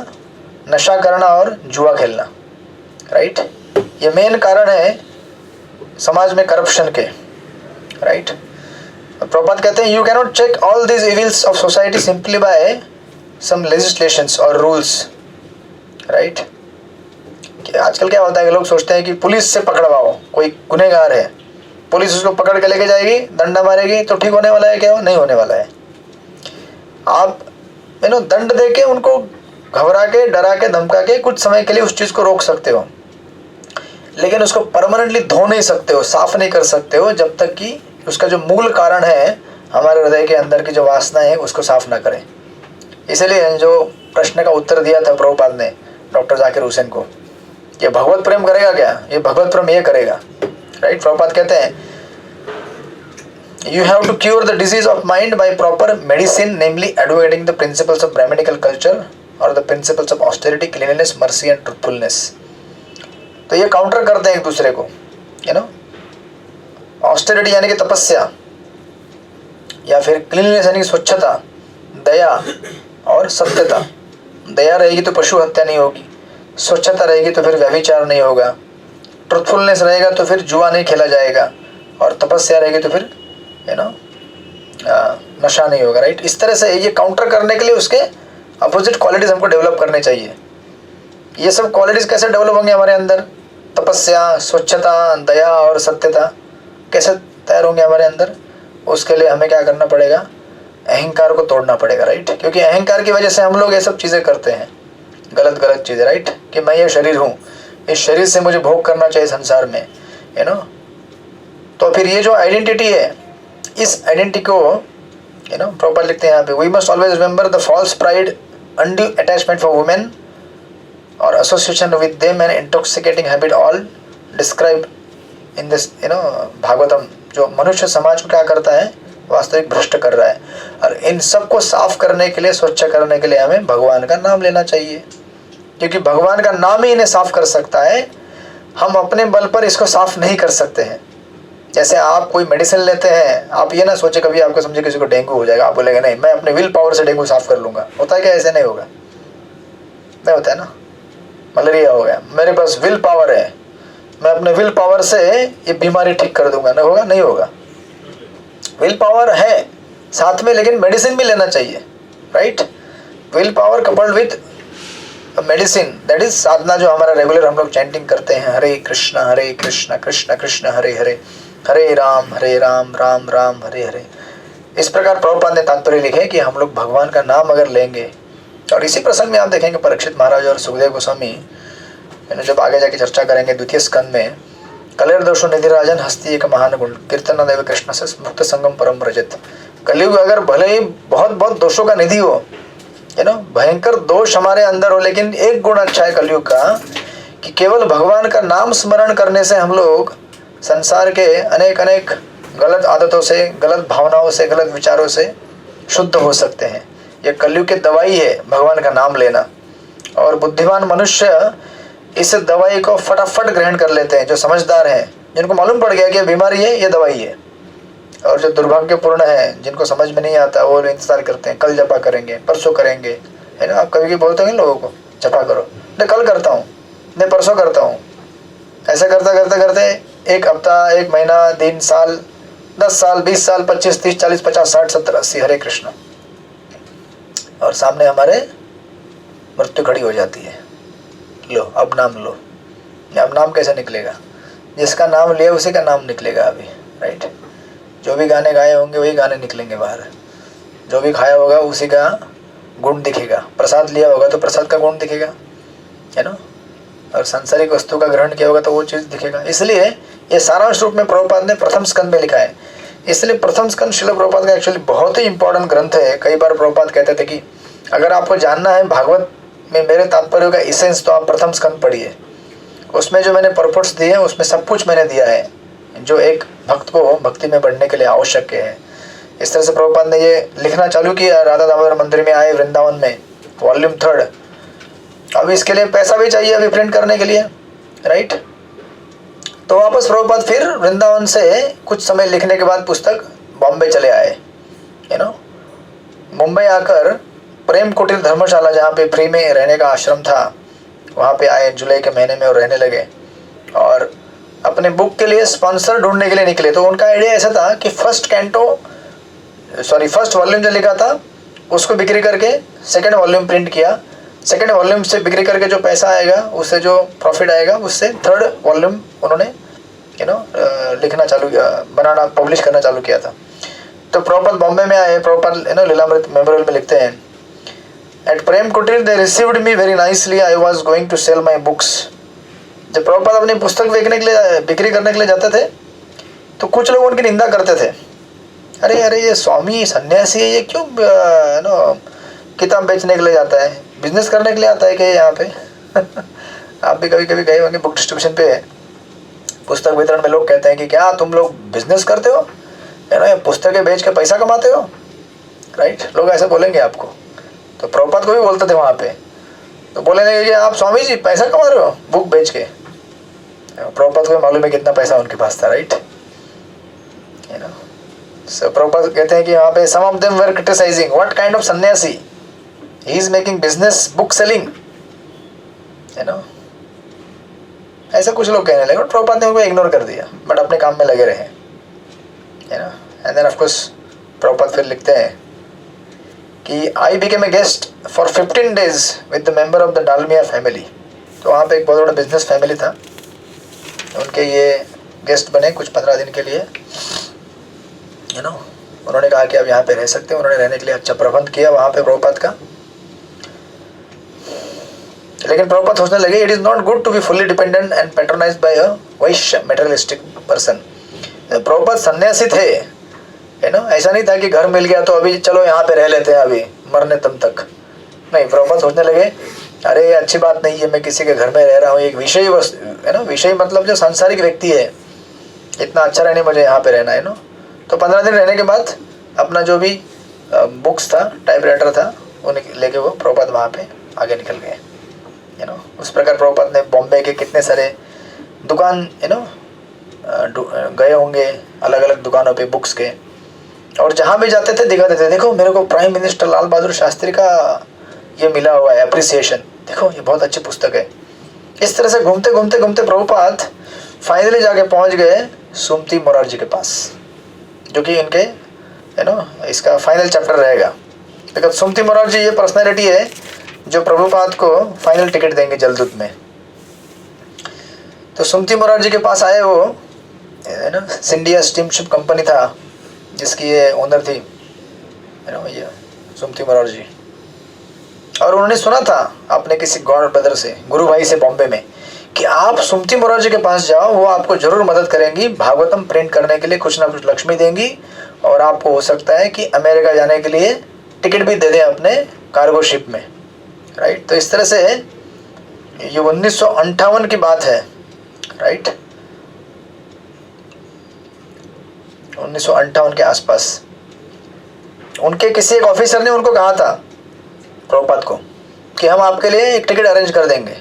नशा करना और जुआ खेलना, राइट। ये मेन कारण है समाज में करप्शन के, राइट। प्रभुपाद कहते हैं, you cannot check all these evils of society simply by some legislations और रूल्स, राइट। आजकल क्या होता है कि लोग सोचते हैं कि पुलिस से पकड़वाओ, कोई गुनहगार है, पुलिस उसको पकड़ के लेके जाएगी, डंडा मारेगी तो ठीक होने वाला है क्या? नहीं होने वाला है। आप दंड दे के उनको घबरा के, डरा के, धमका के कुछ समय के लिए उस चीज़ को रोक सकते हो, लेकिन उसको परमानेंटली धो नहीं सकते हो, साफ नहीं कर सकते हो, जब तक कि उसका जो मूल कारण है हमारे हृदय के अंदर की जो वासना है उसको साफ ना करें। इसलिए जो प्रश्न का उत्तर दिया था प्रभुपाद ने डॉक्टर जाकिर हुसैन को, ये भगवत प्रेम करेगा क्या? ये भगवत प्रेम ये करेगा, राइट। प्रभुपाद कहते हैं, you have to cure the disease of mind by proper medicine, namely advocating the principles of brahminical culture और the principles of austerity, cleanliness, mercy and truthfulness. तो ये काउंटर करते हैं एक दूसरे को, ऑस्टेरिटी यानी कि तपस्या, या फिर क्लीनलीनेस यानी कि स्वच्छता, दया और सत्यता। दया रहेगी तो पशु हत्या नहीं होगी, स्वच्छता रहेगी तो फिर व्यभिचार नहीं होगा, ट्रुथफुलनेस रहेगा तो फिर जुआ नहीं खेला जाएगा, और तपस्या रहेगी तो फिर नशा नहीं होगा, राइट। इस तरह से ये काउंटर करने के लिए उसके अपोजिट क्वालिटीज हमको डेवलप करने चाहिए। ये सब क्वालिटीज कैसे डेवलप होंगे हमारे अंदर? तपस्या, स्वच्छता, दया और सत्यता कैसे तैयार होंगे हमारे अंदर? उसके लिए हमें क्या करना पड़ेगा? अहंकार को तोड़ना पड़ेगा, राइट। क्योंकि अहंकार की वजह से हम लोग ये सब चीज़ें करते हैं, गलत गलत चीज़ें, राइट। कि मैं ये शरीर हूँ, इस शरीर से मुझे भोग करना चाहिए संसार में, तो फिर ये जो आइडेंटिटी है, इस आइडेंटिटी को प्रॉपर लिखते हैं यहाँ पे, we must always remember the false pride undue attachment for women or association with them and intoxicating habit all described in this Bhagavatam, जो मनुष्य समाज को क्या करता है, वास्तविक भ्रष्ट कर रहा है। और इन सबको साफ करने के लिए, स्वच्छ करने के लिए हमें भगवान का नाम लेना चाहिए, क्योंकि भगवान का नाम ही इन्हें साफ कर सकता है। हम अपने बल पर इसको साफ नहीं कर सकते हैं। जैसे आप कोई मेडिसिन लेते हैं, आप ये ना सोचे कभी आपको समझे किसी को डेंगू हो जाएगा, आप बोलेंगे नहीं मैं अपने विल पावर से डेंगू साफ कर लूँगा। होता है क्या? ऐसे नहीं होगा, नहीं होता है ना। मलेरिया हो गया, मेरे पास विल पावर है, मैं अपने विल पावर से ये बीमारी ठीक कर दूंगा, ना होगा, नहीं होगा। विल पावर है साथ में, लेकिन मेडिसिन भी लेना चाहिए, right. Will power coupled with medicine, that is sadhana, जो हमारा रेगुलर हम लोग चैंटिंग करते हैं, हरे कृष्ण कृष्ण कृष्ण हरे हरे, हरे राम राम राम हरे हरे। इस प्रकार प्रभुपाद ने तात्पर्य लिखे कि हम लोग भगवान का नाम अगर लेंगे, और इसी प्रसंग में आप देखेंगे परीक्षित महाराज और सुखदेव गोस्वामी जब आगे जाके चर्चा करेंगे द्वितीय स्कंद में, कलेर दोषो निधि राजन हस्ती एक महान गुण कीर्तन देव कृष्ण से मुक्त संगम परम व्रजत। कलयुग अगर भले ही बहुत बहुत दोषों का निधि हो, भयंकर दोष हमारे अंदर हो, लेकिन एक गुण अच्छा है कलयुग का कि केवल भगवान का नाम स्मरण करने से हम लोग संसार के अनेक अनेक गलत आदतों से, गलत भावनाओं से, गलत विचारों से शुद्ध हो सकते हैं। यह कलयुग की दवाई है, भगवान का नाम लेना। और बुद्धिमान मनुष्य इस दवाई को फटाफट ग्रहण कर लेते हैं, जो समझदार हैं, जिनको मालूम पड़ गया कि ये बीमारी है, ये दवाई है। और जो दुर्भाग्यपूर्ण है, जिनको समझ में नहीं आता, वो इंतजार करते हैं, कल जपा करेंगे, परसों करेंगे, है ना। आप कभी बोलते हैं लोगों को जपा करो, नहीं कल करता हूँ, नहीं परसों करता हूँ। ऐसा करते करते करते एक हफ्ता, एक महीना, दिन, साल, 10 साल, 20 साल, 25, 30, 40, 50, 60, 70, 80 हरे कृष्ण, और सामने हमारे मृत्यु खड़ी हो जाती है। लो अब नाम लो। अब नाम कैसे निकलेगा? जिसका नाम लिया उसी का नाम निकलेगा अभी, राइट। जो भी गाने गाए होंगे वही गाने निकलेंगे बाहर, जो भी खाया होगा उसी का गुण दिखेगा, प्रसाद लिया होगा तो प्रसाद का गुण दिखेगा, है ना। और सांसारिक वस्तु का ग्रहण किया होगा तो वो चीज़ दिखेगा। इसलिए ये सारांश रूप में प्रभुपाद ने प्रथम स्कंद में लिखा है। इसलिए प्रथम स्कंद श्रील प्रभुपाद का एक्चुअली बहुत ही इंपॉर्टेंट ग्रंथ है। कई बार प्रभुपाद कहते थे कि अगर आपको जानना है भागवत में मेरे तात्पर्य का इसेंस, तो आप प्रथम स्कंद पढ़िए। उसमें जो मैंने पर्पट्स दिए हैं उसमें सब कुछ मैंने दिया है जो एक भक्त को भक्ति में बढ़ने के लिए आवश्यक है। इस तरह से प्रभुपाद ने ये लिखना चालू किया। राधा दामोदर मंदिर में आए वृंदावन में, वॉल्यूम 3। अब इसके लिए पैसा भी चाहिए अभी प्रिंट करने के लिए, राइट। तो वापस प्रभुपाद फिर वृंदावन से कुछ समय लिखने के बाद पुस्तक बॉम्बे चले आए, मुंबई आकर प्रेम कुटीर धर्मशाला, जहाँ पे फ्री में रहने का आश्रम था, वहाँ पे आए जुलाई के महीने में और रहने लगे। और अपने बुक के लिए स्पॉन्सर ढूंढने के लिए निकले। तो उनका आइडिया ऐसा था कि फर्स्ट वॉल्यूम जो लिखा था उसको बिक्री करके सेकेंड वॉल्यूम प्रिंट किया। सेकेंड वॉल्यूम से बिक्री करके जो पैसा आएगा, उससे जो प्रॉफिट आएगा, उससे थर्ड वॉल्यूम उन्होंने लिखना चालू किया, बनाना, पब्लिश करना चालू किया था। तो प्रभुपाद बॉम्बे में आए। प्रभुपाद लीलामृत मेमोरियल में लिखते हैं, at Prem Kutir they received me very nicely, I was going to sell my books. जब प्रभुपाद अपनी पुस्तक बेचने के लिए, बिक्री करने के लिए जाते थे, तो कुछ लोग उनकी निंदा करते थे। अरे अरे ये स्वामी सन्यासी है, ये क्यों किताब बेचने के लिए जाता है, बिजनेस करने के लिए आता है क्या यहाँ पे? आप भी कभी कभी गए होंगे बुक डिस्ट्रीब्यूशन पे, पुस्तक वितरण में लोग कहते हैं कि क्या तुम लोग बिजनेस करते हो, है ना, पुस्तकें बेच के पैसा कमाते हो, राइट। लोग ऐसे बोलेंगे आपको। तो प्रभुपाद को भी बोलते थे वहाँ पे, तो बोलेंगे कि आप स्वामी जी पैसा कमा रहे हो बुक बेच के। प्रभुपाद को मालूम है कितना पैसा उनके पास था, राइट। सो प्रभुपाद कहते हैं कि वहाँ पे some of them were criticising what kind of sannyasi, he is making business book selling, ऐसा कुछ लोग कहने लगे। प्रभुपाद ने उनको इग्नोर कर दिया, बट अपने काम में लगे रहे, and then of course Prabhupada फिर लिखते हैं कि I became a guest for 15 days with the member of the Dalmia family. तो वहाँ पे एक बहुत बड़ा बिजनेस फैमिली था, उनके ये गेस्ट बने कुछ 15 दिन के लिए, उन्होंने कहा कि आप यहाँ पे रह सकते हैं। उन्होंने रहने के लिए अच्छा प्रबंध किया वहाँ पे प्रभुपाद का। लेकिन प्रभुपाद सोचने लगे, it is not good to be fully dependent and patronised by a Vaishya materialistic person. Prabhupada सन्यासी थे, ऐसा नहीं था कि घर मिल गया तो अभी चलो यहाँ पे रह लेते हैं अभी मरने दम तक, नहीं, प्रभुपाद सोचने लगे अरे ये अच्छी बात नहीं है, मैं किसी के घर में रह रहा हूँ, एक विषय वस्तु है ना, विषय मतलब जो सांसारिक व्यक्ति है, इतना अच्छा रहने मुझे यहाँ पे रहना है ना। तो 15 दिन रहने के बाद अपना जो भी बुक्स था, टाइपराइटर था, वो लेके वो प्रभुपाद वहाँ पे आगे निकल गए, यू नो। उस प्रकार प्रभुपाद ने बॉम्बे के कितने सारे दुकान यू नो गए होंगे, अलग अलग दुकानों पे बुक्स के, और जहाँ भी जाते थे दिखाते थे, देखो मेरे को प्राइम मिनिस्टर लाल बहादुर शास्त्री का ये मिला हुआ है अप्रिसिएशन, देखो ये बहुत अच्छी पुस्तक है। इस तरह से घूमते घूमते घूमते प्रभुपाद फाइनली जाके पहुँच गए सुमति मोरारजी के पास, जो कि इनके यू नो इसका फाइनल चैप्टर रहेगा। बिकॉज सुमति मोरारजी ये पर्सनैलिटी है जो प्रभुपाद को फाइनल टिकट देंगे जलदूत में। तो सुमति मोरारजी के पास आए, वो you know Scindia steamship company था जिसकी ये ओनर थी, यू नो ये सुमति मोरारजी। और उन्होंने सुना था अपने किसी गॉड ब्रदर से, गुरु भाई से बॉम्बे में, कि आप सुमति मोरारजी के पास जाओ, वो आपको जरूर मदद करेंगी, भागवतम प्रिंट करने के लिए कुछ ना कुछ लक्ष्मी देंगी, और आपको हो सकता है कि अमेरिका जाने के लिए टिकट भी दे दें अपने कार्गो शिप में, राइट। तो इस तरह से ये 1958 की बात है, राइट, 1958 के आसपास। उनके किसी एक ऑफिसर ने उनको कहा था प्रभुपाद को कि हम आपके लिए एक टिकट अरेंज कर देंगे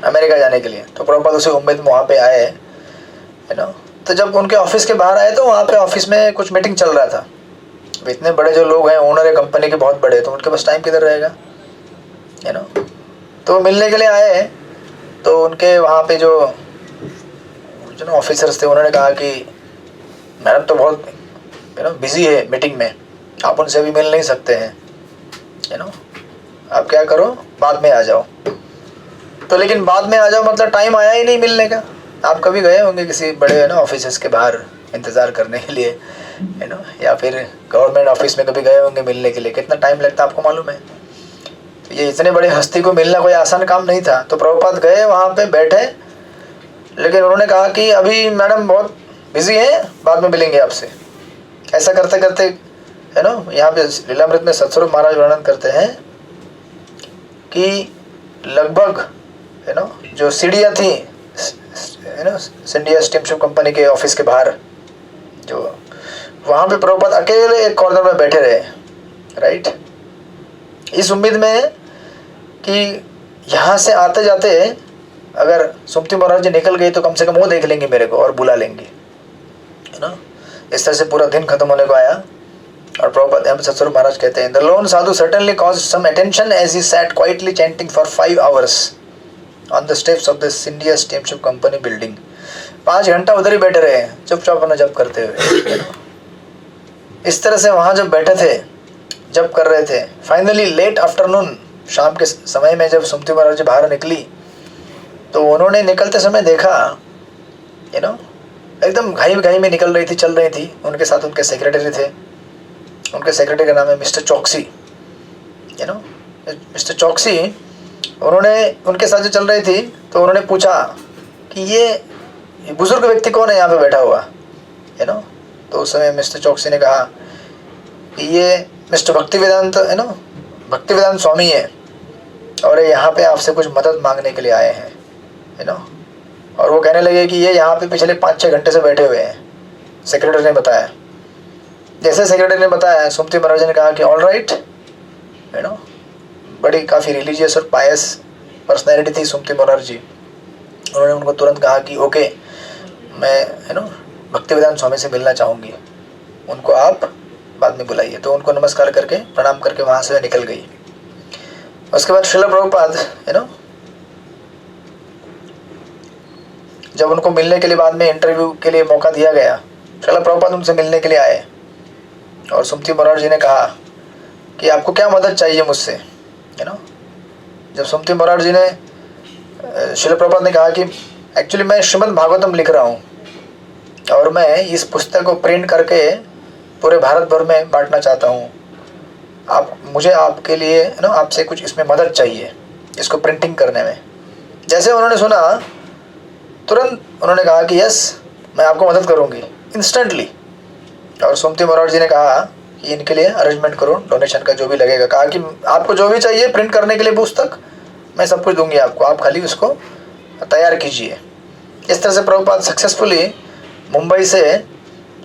अमेरिका जाने के लिए। तो प्रभुपाद उसी उम्मीद में वहाँ पे आए, है ना। तो जब उनके ऑफिस के बाहर आए तो वहाँ पे ऑफिस में कुछ मीटिंग चल रहा था। इतने बड़े जो लोग हैं, ओनर है कंपनी के बहुत बड़े, तो उनके पास टाइम किधर रहेगा, है ना। तो मिलने के लिए आए, तो उनके वहाँ पे जो ऑफिसर्स थे उन्होंने कहा कि मैडम तो बहुत यू नो बिजी है मीटिंग में, आप उनसे भी मिल नहीं सकते हैं, यू नो, आप क्या करो बाद में आ जाओ। तो लेकिन बाद में आ जाओ मतलब टाइम आया ही नहीं मिलने का। आप कभी गए होंगे किसी बड़े है ना ऑफिस के बाहर इंतज़ार करने के लिए, यू नो, या फिर गवर्नमेंट ऑफिस में कभी गए होंगे मिलने के लिए, कितना टाइम लगता है आपको मालूम है। तो ये इतने बड़े हस्ती को मिलना कोई आसान काम नहीं था। तो प्रभुपाद गए वहाँ पे बैठे, लेकिन उन्होंने कहा कि अभी मैडम बहुत बिजी हैं, बाद में मिलेंगे आपसे। ऐसा करते करते है ना, यहाँ पे लीलामृत में सतस्वरूप महाराज वर्णन करते हैं कि लगभग है ना जो सीढ़ियाँ थी है ना सिंडिया स्टीमशिप कंपनी के ऑफिस के बाहर, जो वहाँ पे प्रभुपाद अकेले एक कॉर्नर में बैठे रहे, राइट, इस उम्मीद में कि यहाँ से आते जाते अगर सुमति मोरारजी निकल गई तो कम से कम वो देख लेंगे मेरे को और बुला लेंगे, है ना। इस तरह से पूरा दिन खत्म होने को आया। और प्रभुपाद एम सतस्वरूप महाराज कहते हैं, the loan Sadhu certainly caused some attention as he sat quietly chanting for 5 hours on the steps of the India Steamship Company building। 5 घंटा उधर ही बैठे रहे चुपचाप अपना जप करते हुए। इस तरह से वहाँ जब बैठे थे, जप कर रहे थे, फाइनली लेट आफ्टरनून, शाम के समय में जब सुमति महाराज बाहर निकली, तो उन्होंने निकलते समय देखा, यू नो, एकदम घाई में निकल रही थी, चल रही थी। उनके साथ उनके सेक्रेटरी थे, उनके सेक्रेटरी का नाम है मिस्टर चौकसी, यू नो, मिस्टर चौकसी। उन्होंने उनके साथ जो चल रही थी, तो उन्होंने पूछा कि ये बुजुर्ग व्यक्ति कौन है यहाँ पे बैठा हुआ, यू नो। तो उस समय मिस्टर चौकसी ने कहा कि ये मिस्टर भक्तिवेदांत है ना, भक्तिवेदांत स्वामी है, और यहाँ पे आपसे कुछ मदद मांगने के लिए आए हैं, यू नो। और वो कहने लगे कि ये यहाँ पे पिछले 5-6 घंटे से बैठे हुए हैं, सेक्रेटरी ने बताया। जैसे सेक्रेटरी ने बताया, सुमति महाराज ने कहा कि ऑल राइट, यू नो, बड़ी काफ़ी रिलीजियस और पायस पर्सनैलिटी थी सुमति महाराज जी। उन्होंने उनको तुरंत कहा कि ओके, मैं यू नो भक्तिवेदांत स्वामी से मिलना चाहूँगी, उनको आप बाद में बुलाइए। तो उनको नमस्कार करके प्रणाम करके वहाँ से निकल गई। उसके बाद श्रील प्रभुपाद यू नो जब उनको मिलने के लिए बाद में इंटरव्यू के लिए मौका दिया गया, श्रील प्रभुपाद उनसे मिलने के लिए आए, और सुमति महाराज जी ने कहा कि आपको क्या मदद चाहिए मुझसे, यू नो। जब सुमति महाराज जी ने श्रील प्रभुपाद ने कहा कि एक्चुअली मैं श्रीमद् भागवतम लिख रहा हूँ, और मैं इस पुस्तक को प्रिंट करके पूरे भारत भर में बांटना चाहता हूँ, आप मुझे आपके लिए यू नो आपसे कुछ इसमें मदद चाहिए, इसको प्रिंटिंग करने में। जैसे उन्होंने सुना, तुरंत उन्होंने कहा कि यस, मैं आपको मदद करूँगी इंस्टेंटली। और सुमति महाराज जी ने कहा कि इनके लिए अरेंजमेंट करो डोनेशन का जो भी लगेगा। कहा कि आपको जो भी चाहिए प्रिंट करने के लिए पुस्तक, मैं सब कुछ दूंगी आपको, आप खाली उसको तैयार कीजिए। इस तरह से प्रभुपाद सक्सेसफुली मुंबई से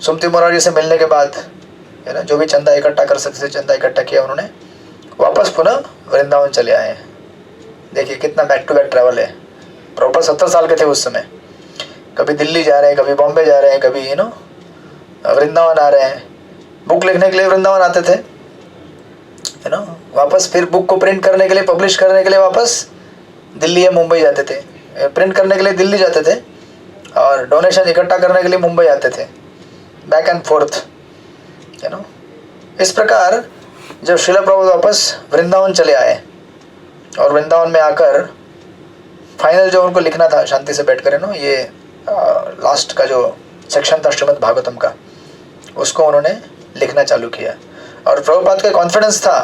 सुमति मोरारजी से मिलने के बाद है ना, जो भी चंदा इकट्ठा कर सकते थे चंदा इकट्ठा किया उन्होंने, वापस पुनः वृंदावन चले आए। देखिए कितना बैक टू बैक ट्रैवल है। प्रभुपाद 70 साल के थे उस समय, कभी दिल्ली जा रहे हैं, कभी बॉम्बे जा रहे हैं, कभी वृंदावन आ रहे हैं। बुक लिखने के लिए वृंदावन आते थे, है ना, वापस फिर बुक को प्रिंट करने के लिए, पब्लिश करने के लिए वापस दिल्ली या मुंबई जाते थे। प्रिंट करने के लिए दिल्ली जाते थे और डोनेशन इकट्ठा करने के लिए मुंबई आते थे, बैक एंड फोर्थ, है ना। इस प्रकार जब श्रील प्रभुपाद वापस वृंदावन चले आए और वृंदावन में आकर फाइनल जो उनको लिखना था शांति से बैठ कर, ये लास्ट का जो सेक्शन था श्रीमद् भागवतम का, उसको उन्होंने लिखना चालू किया। और प्रभुपाद का कॉन्फिडेंस था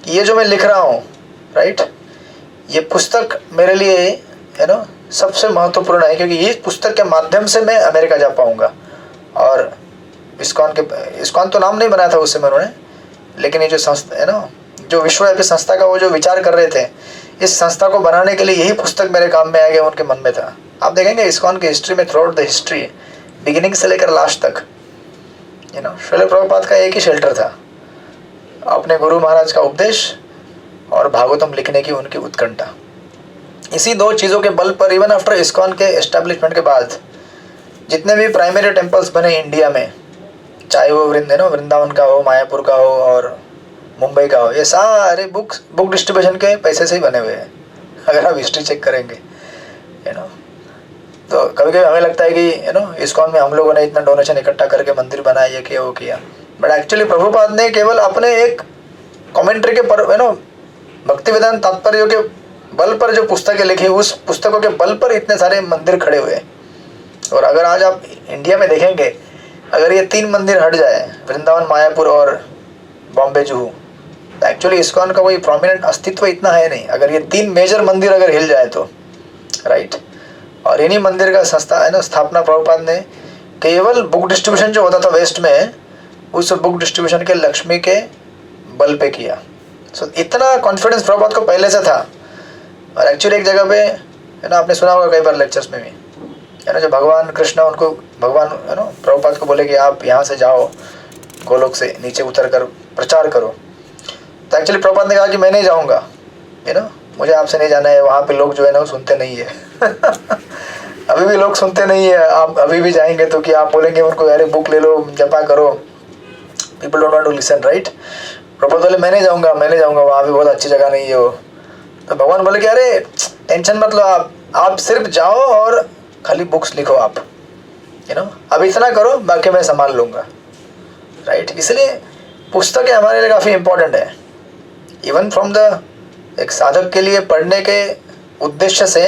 कि ये जो मैं लिख रहा हूँ, राइट, ये पुस्तक मेरे लिए, है ना, सबसे महत्वपूर्ण है, क्योंकि ये पुस्तक के माध्यम से मैं अमेरिका जा पाऊँगा। और इस्कॉन तो नाम नहीं बनाया था उस समय उन्होंने, लेकिन ये जो संस्था है ना, जो विश्वव्यापी संस्था का वो जो विचार कर रहे थे, इस संस्था को बनाने के लिए यही पुस्तक मेरे काम में आ गया, उनके मन में था। आप देखेंगे इस्कॉन की हिस्ट्री में, through out the history, beginning से लेकर लास्ट तक, है ना, श्रील प्रभुपाद का एक ही शेल्टर था, अपने गुरु महाराज का उपदेश और भागवतम लिखने की उनकी उत्कंठा। इसी दो चीज़ों के बल पर इवन आफ्टर इस्कॉन के एस्टेब्लिशमेंट के बाद जितने भी प्राइमरी टेम्पल्स बने इंडिया में, चाहे वो वृंदावन का हो, मायापुर का हो और मुंबई का हो, ये सारे बुक डिस्ट्रीब्यूशन के पैसे से ही बने हुए हैं, अगर आप हिस्ट्री चेक करेंगे, है ना। तो कभी कभी हमें लगता है कि इस्कॉन में हम लोगों ने इतना डोनेशन इकट्ठा करके मंदिर बनाया, ये किया वो किया, बट एक्चुअली प्रभुपाद ने केवल अपने एक कमेंट्री के पर, भक्ति वेदांत तात्पर्यों के बल पर जो पुस्तकें लिखी, उस पुस्तकों के बल पर इतने सारे मंदिर खड़े हुए। और अगर आज आप इंडिया में देखेंगे, अगर ये 3 मंदिर हट जाए, वृंदावन, मायापुर और बॉम्बे जुहू, तो एक्चुअली इस्कॉन का कोई प्रोमिनेंट अस्तित्व इतना है नहीं। अगर ये 3 मेजर मंदिर अगर हिल जाए तो, राइट। और इन्हीं मंदिर का संस्था, है ना, स्थापना प्रभुपाद ने केवल बुक डिस्ट्रीब्यूशन जो होता था वेस्ट में, उस बुक डिस्ट्रीब्यूशन के लक्ष्मी के बल पे किया। सो इतना कॉन्फिडेंस प्रभुपाद को पहले से था। और एक्चुअली एक जगह पे, है ना, आपने सुना होगा कई बार लेक्चर्स में भी, है ना, जो भगवान कृष्ण उनको, भगवान, है ना, प्रभुपाद को बोले कि आप यहाँ से जाओ, गोलोक से नीचे उतर कर प्रचार करो। तो एक्चुअली प्रभुपाद ने कहा कि मैं नहीं जाऊँगा, है ना, मुझे आपसे नहीं जाना है, वहाँ पे लोग जो है ना वो सुनते नहीं है अभी भी लोग सुनते नहीं है। आप अभी भी जाएंगे तो कि आप बोलेंगे उनको, अरे बुक ले लो, जपा करो, people don't want to listen, right. Prabhupada बोले मैं नहीं जाऊँगा, वहाँ भी बहुत अच्छी जगह नहीं है वो। तो भगवान बोले कि अरे टेंशन मत लो, आप सिर्फ जाओ और खाली बुक्स लिखो आप, अब इतना करो, बाकी मैं संभाल लूँगा, राइट। इसलिए पुस्तकें हमारे लिए काफ़ी इम्पोर्टेंट है, इवन फ्रॉम द एक साधक के लिए पढ़ने के उद्देश्य से।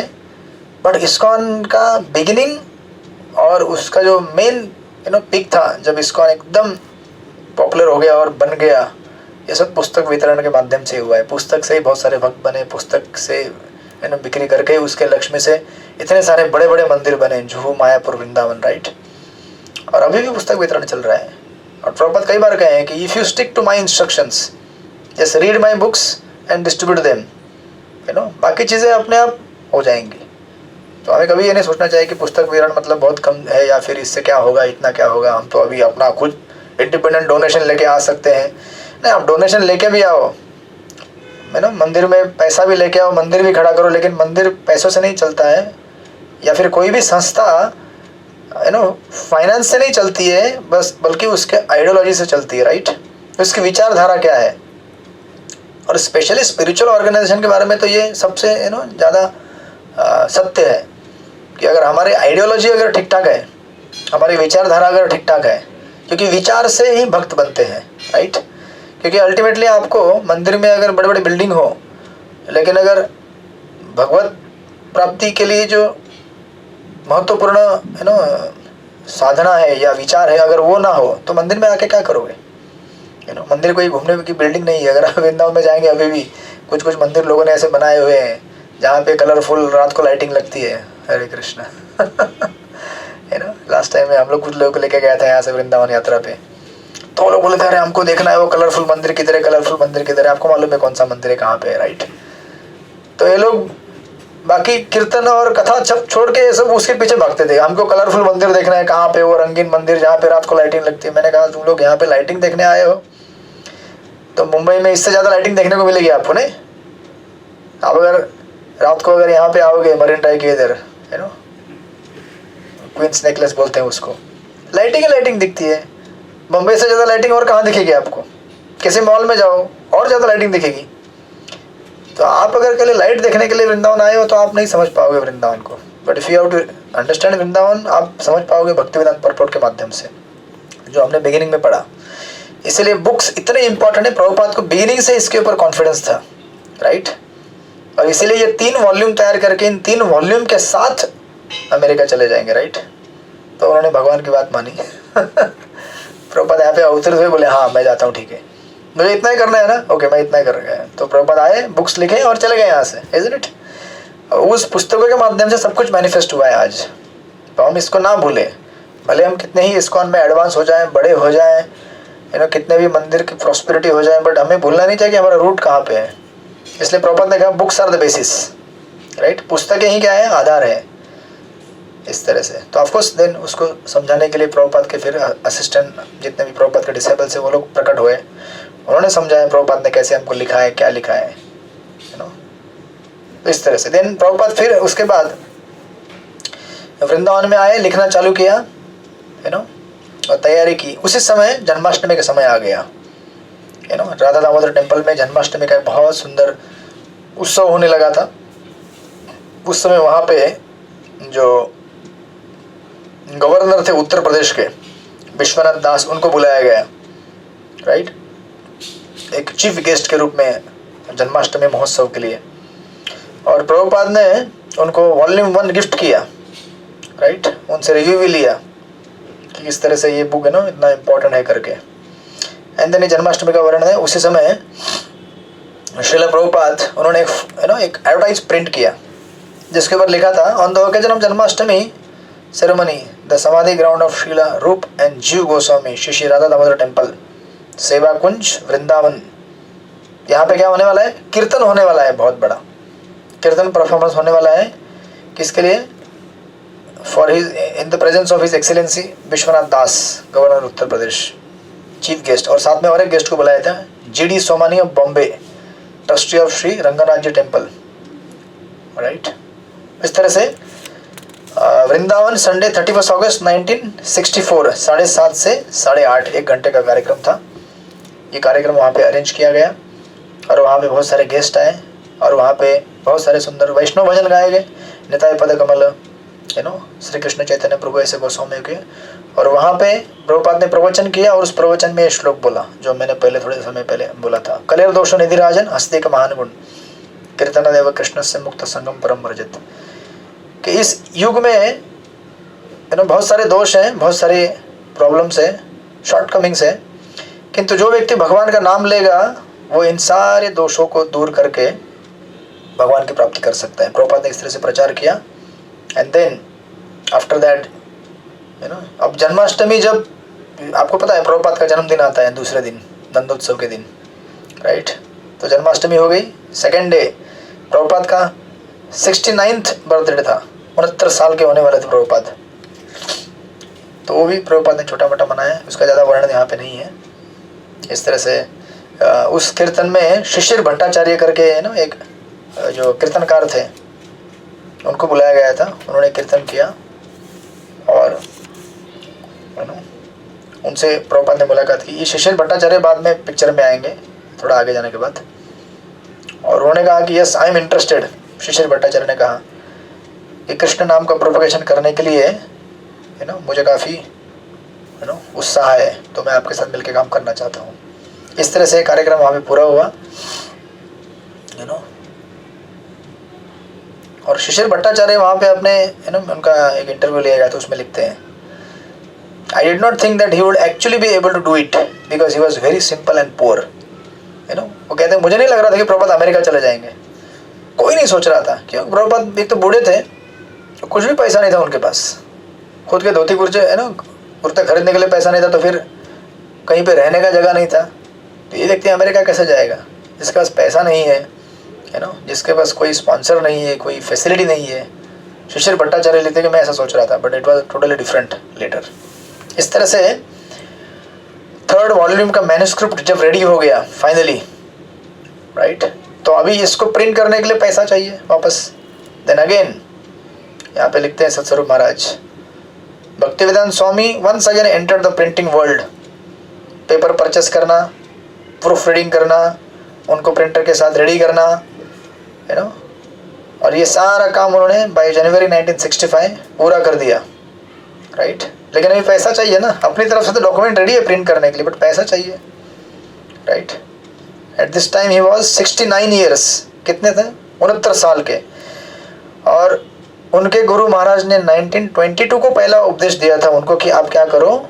बट इस्कॉन का बिगिनिंग और उसका जो मेन पिक था, जब इस्कॉन एकदम पॉपुलर हो गया और बन गया, ये सब पुस्तक वितरण के माध्यम से हुआ है। पुस्तक से ही बहुत सारे भक्त बने, पुस्तक से बिक्री करके उसके लक्ष्मी से इतने सारे बड़े बड़े मंदिर बने, जुहू, मायापुर, वृंदावन, राइट। और अभी भी पुस्तक वितरण चल रहा है। और प्रभुपाद कई बार कहे हैं कि if you stick to my instructions, just read my books and distribute them, बाकी चीज़ें अपने आप हो जाएंगी। तो हमें कभी ये नहीं सोचना चाहिए कि पुस्तक वितरण मतलब बहुत कम है, या फिर इससे क्या होगा, इतना क्या होगा, हम तो अभी अपना खुद इंडिपेंडेंट डोनेशन लेके आ सकते हैं। नहीं, आप डोनेशन लेके भी आओ, मंदिर में पैसा भी लेके आओ, मंदिर भी खड़ा करो, लेकिन मंदिर पैसों से नहीं चलता है, या फिर कोई भी संस्था फाइनेंस से नहीं चलती है बस, बल्कि उसके आइडियोलॉजी से चलती है, राइट। उसकी विचारधारा क्या है। और स्पेशली स्पिरिचुअल ऑर्गेनाइजेशन के बारे में तो ये सबसे ज़्यादा सत्य है कि अगर हमारी आइडियोलॉजी अगर ठीक ठाक है, हमारी विचारधारा अगर ठीक ठाक है, क्योंकि विचार से ही भक्त बनते हैं, राइट। क्योंकि अल्टीमेटली आपको मंदिर में अगर बड़े बड़े बिल्डिंग हो, लेकिन अगर भगवत प्राप्ति के लिए जो महत्वपूर्ण साधना है या विचार है, अगर वो ना हो तो मंदिर में आके क्या करोगे। मंदिर कोई घूमने की बिल्डिंग नहीं है। अगर आप वृंदावन में जाएंगे, अभी भी कुछ कुछ मंदिर लोगों ने ऐसे बनाए हुए हैं जहाँ पे कलरफुल रात को लाइटिंग लगती है। हरे कृष्णा लास्ट टाइम में हम लोग कुछ लोगों को लेके गया था यहाँ से वृंदावन यात्रा पे, तो वो लोग बोले थे अरे हमको देखना है वो कलरफुल मंदिर किधर है, कलरफुल मंदिर किधर है, आपको मालूम है कौन सा मंदिर है कहाँ पे है, राइट। तो ये लोग बाकी कीर्तन और कथा सब छोड़ के सब उसके पीछे भागते थे, हमको कलरफुल मंदिर देखना है, कहाँ पे वो रंगीन मंदिर जहाँ पे रात को लाइटिंग लगती है। मैंने कहा तुम लोग यहाँ पे लाइटिंग देखने आए हो तो मुंबई में इससे ज़्यादा लाइटिंग देखने को मिलेगी आपको, नहीं? आप अगर रात को अगर यहाँ पे आओगे मरीन ड्राइव के इधर, यू नो क्वींस नेकलेस बोलते हैं उसको, लाइटिंग ही लाइटिंग दिखती है। मुंबई से ज़्यादा लाइटिंग और कहाँ दिखेगी आपको? किसी मॉल में जाओ और ज़्यादा लाइटिंग दिखेगी। तो आप अगर के लिए लाइट देखने के लिए वृंदावन आए हो तो आप नहीं समझ पाओगे वृंदावन को। But if you have to understand Vrindavan, आप समझ पाओगे भक्ति वेदांत परपोर्ट के माध्यम से, जो हमने बिगिनिंग में पढ़ा। इसलिए बुक्स इतने इंपॉर्टेंट है, प्रभुपाद को बिगिनिंग से इसके ऊपर कॉन्फिडेंस था, राइट। और इसीलिए ये 3 वॉल्यूम तैयार करके इन 3 वॉल्यूम के साथ अमेरिका चले जाएंगे, राइट। तो उन्होंने भगवान की बात मानी। प्रभुपाद यहाँ पे अवतरित हुए, बोले हाँ मैं जाता हूँ, ठीक है मुझे इतना ही करना है ना, ओके मैं इतना ही कर गया। तो प्रभुपाद आए, बुक्स लिखे और चले गए यहाँ से, इज़न्ट इट। उस पुस्तकों के माध्यम से सब कुछ मैनिफेस्ट हुआ है आज। तो हम इसको ना भूले, भले हम कितने ही इस्कॉन में एडवांस हो जाएं, बड़े हो जाएं, यू नो कितने भी मंदिर की प्रॉस्पेरिटी हो जाए, बट हमें भूलना नहीं चाहिए कि हमारा रूट कहाँ पे है। इसलिए प्रभुपाद ने कहा books are the basis, right. पुस्तकें ही क्या है, आधार है, इस तरह से। तो ऑफकोर्स देन उसको समझाने के लिए प्रभुपाद के फिर असिस्टेंट जितने भी प्रभुपाद के डिसेबल्स है वो लोग प्रकट हुए, उन्होंने समझाया प्रभुपाद ने कैसे हमको लिखा है, क्या लिखा है, यू नो। तो इस तरह से देन प्रभुपाद फिर उसके बाद वृंदावन में आए, लिखना चालू किया, यू नो, और तैयारी की। उसी समय जन्माष्टमी का समय आ गया, you know. Radha Damodar temple में जन्माष्टमी का बहुत सुंदर उत्सव होने लगा था। उस समय वहाँ पे जो गवर्नर थे उत्तर प्रदेश के, विश्वनाथ दास, उनको बुलाया गया, राइट, एक चीफ गेस्ट के रूप में जन्माष्टमी महोत्सव के लिए। और प्रभुपाद ने उनको वॉल्यूम 1 गिफ्ट किया, राइट। उनसे रिव्यू भी लिया कि किस तरह से ये बुक है ना इतना इम्पोर्टेंट है करके। एंड देन जन्माष्टमी का वर्णन है। उसी समय श्रील प्रभुपाद उन्होंने एक एडवर्टाइज प्रिंट किया जिसके ऊपर लिखा था, on the occasion of Janmashtami ceremony the समाधि ग्राउंड ऑफ श्रीला रूप एंड जीव गोस्वामी श्री श्री राधा दामोदर टेम्पल सेवा कुंज वृंदावन। यहाँ पे क्या होने वाला है, कीर्तन होने वाला है, बहुत बड़ा कीर्तन परफॉर्मेंस होने वाला है। किसके लिए? For his in the presence of his excellency Vishwanath Das, governor Uttar Pradesh, chief guest. और साथ में और एक गेस्ट को बुलाया था, GD Somani of Bombay, trustee of Shri Ranganath ji temple, right. इस तरह से वृंदावन संडे 31 अगस्त 1964 7:30 से 8:30 1 घंटे का कार्यक्रम था। ये कार्यक्रम वहाँ पे अरेंज किया गया और वहाँ पे बहुत सारे गेस्ट आए और वहाँ पे बहुत सारे सुंदर वैष्णव भजन गाए गए, निताय पद कमल, यू नो, श्री कृष्ण चैतन्य प्रभु ऐसे गोस्वामी के। और वहाँ पे प्रभुपाद ने प्रवचन किया और उस प्रवचन में ये श्लोक बोला जो मैंने पहले थोड़े समय पहले बोला था, कलेर दोष निधि राजन हस्ते का महान गुण कीर्तन देव कृष्ण से मुक्त संगम परम वर्जित। कि इस युग में बहुत सारे दोष हैं, बहुत सारे प्रॉब्लम्स है, शॉर्टकमिंग्स है, किंतु जो व्यक्ति भगवान का नाम लेगा वो इन सारे दोषों को दूर करके भगवान की प्राप्ति कर सकता है। प्रभुपाद ने इस तरह से प्रचार किया। एंड देन आफ्टर दैट अब जन्माष्टमी, जब आपको पता है प्रभुपाद का जन्मदिन आता है दूसरे दिन, नंदोत्सव के दिन, राइट। तो जन्माष्टमी हो गई, सेकेंड डे प्रभुपाद का 69th बर्थडे था, 69 साल के होने वाले थे प्रभुपाद। तो वो भी प्रभुपाद ने छोटा मोटा मनाया, उसका ज़्यादा वर्णन यहाँ पे नहीं है। इस तरह से उस कीर्तन में शिशिर भट्टाचार्य करके एक जो कीर्तनकार थे उनको बुलाया गया था, उन्होंने कीर्तन किया और उनसे प्रभुपाद ने मुलाकात की। ये शिशिर भट्टाचार्य बाद में पिक्चर में आएंगे थोड़ा आगे जाने के बाद। और उन्होंने कहा कि यस आई एम इंटरेस्टेड, शिशिर भट्टाचार्य ने कहा कि कृष्ण नाम का प्रोपगेशन करने के लिए मुझे काफ़ी उत्साह है, तो मैं आपके साथ मिलकर काम करना चाहता हूँ। इस तरह से कार्यक्रम वहाँ पे पूरा हुआ, और शिशिर भट्टाचार्य वहाँ पे अपने उनका एक इंटरव्यू लिया गया था, उसमें लिखते हैं, I did not think that he would actually be able to do it because he was very simple and poor. वो कहते हैं मुझे नहीं लग रहा था कि प्रभुपाद अमेरिका चले जाएंगे, कोई नहीं सोच रहा था, क्योंकि प्रभुपाद एक तो बूढ़े थे, कुछ भी पैसा नहीं था उनके पास, खुद के धोती कुर्ते कुर्ते खरीदने के लिए पैसा नहीं था, तो फिर कहीं पे रहने का जगह नहीं था। तो ये देखते हैं अमेरिका कैसे जाएगा, जिसके पास पैसा नहीं है, जिसके पास कोई स्पॉन्सर नहीं है, कोई फैसिलिटी नहीं है। शिशिर भट्टाचार्य लिखते कि मैं ऐसा सोच रहा था, but it was totally different letter. इस तरह से 3rd वॉल्यूम का मैन्युस्क्रिप्ट जब रेडी हो गया फाइनली, राइट, तो अभी इसको प्रिंट करने के लिए पैसा चाहिए वापस। देन अगेन यहाँ पे लिखते हैं Satsvarupa Maharaj, Bhaktivedanta Swami once again enter the printing world. Paper purchase करना, प्रूफ रीडिंग करना, उनको प्रिंटर के साथ रेडी करना, और ये सारा काम उन्होंने बाई जनवरी 1965 पूरा कर दिया, राइट। लेकिन अभी पैसा चाहिए ना, अपनी तरफ से तो डॉक्यूमेंट रेडी है प्रिंट करने के लिए, बट पैसा चाहिए, right. At this time he was 69 years, कितने थे, 69 साल के। और उनके गुरु महाराज ने 1922 को पहला उपदेश दिया था उनको कि आप क्या करो,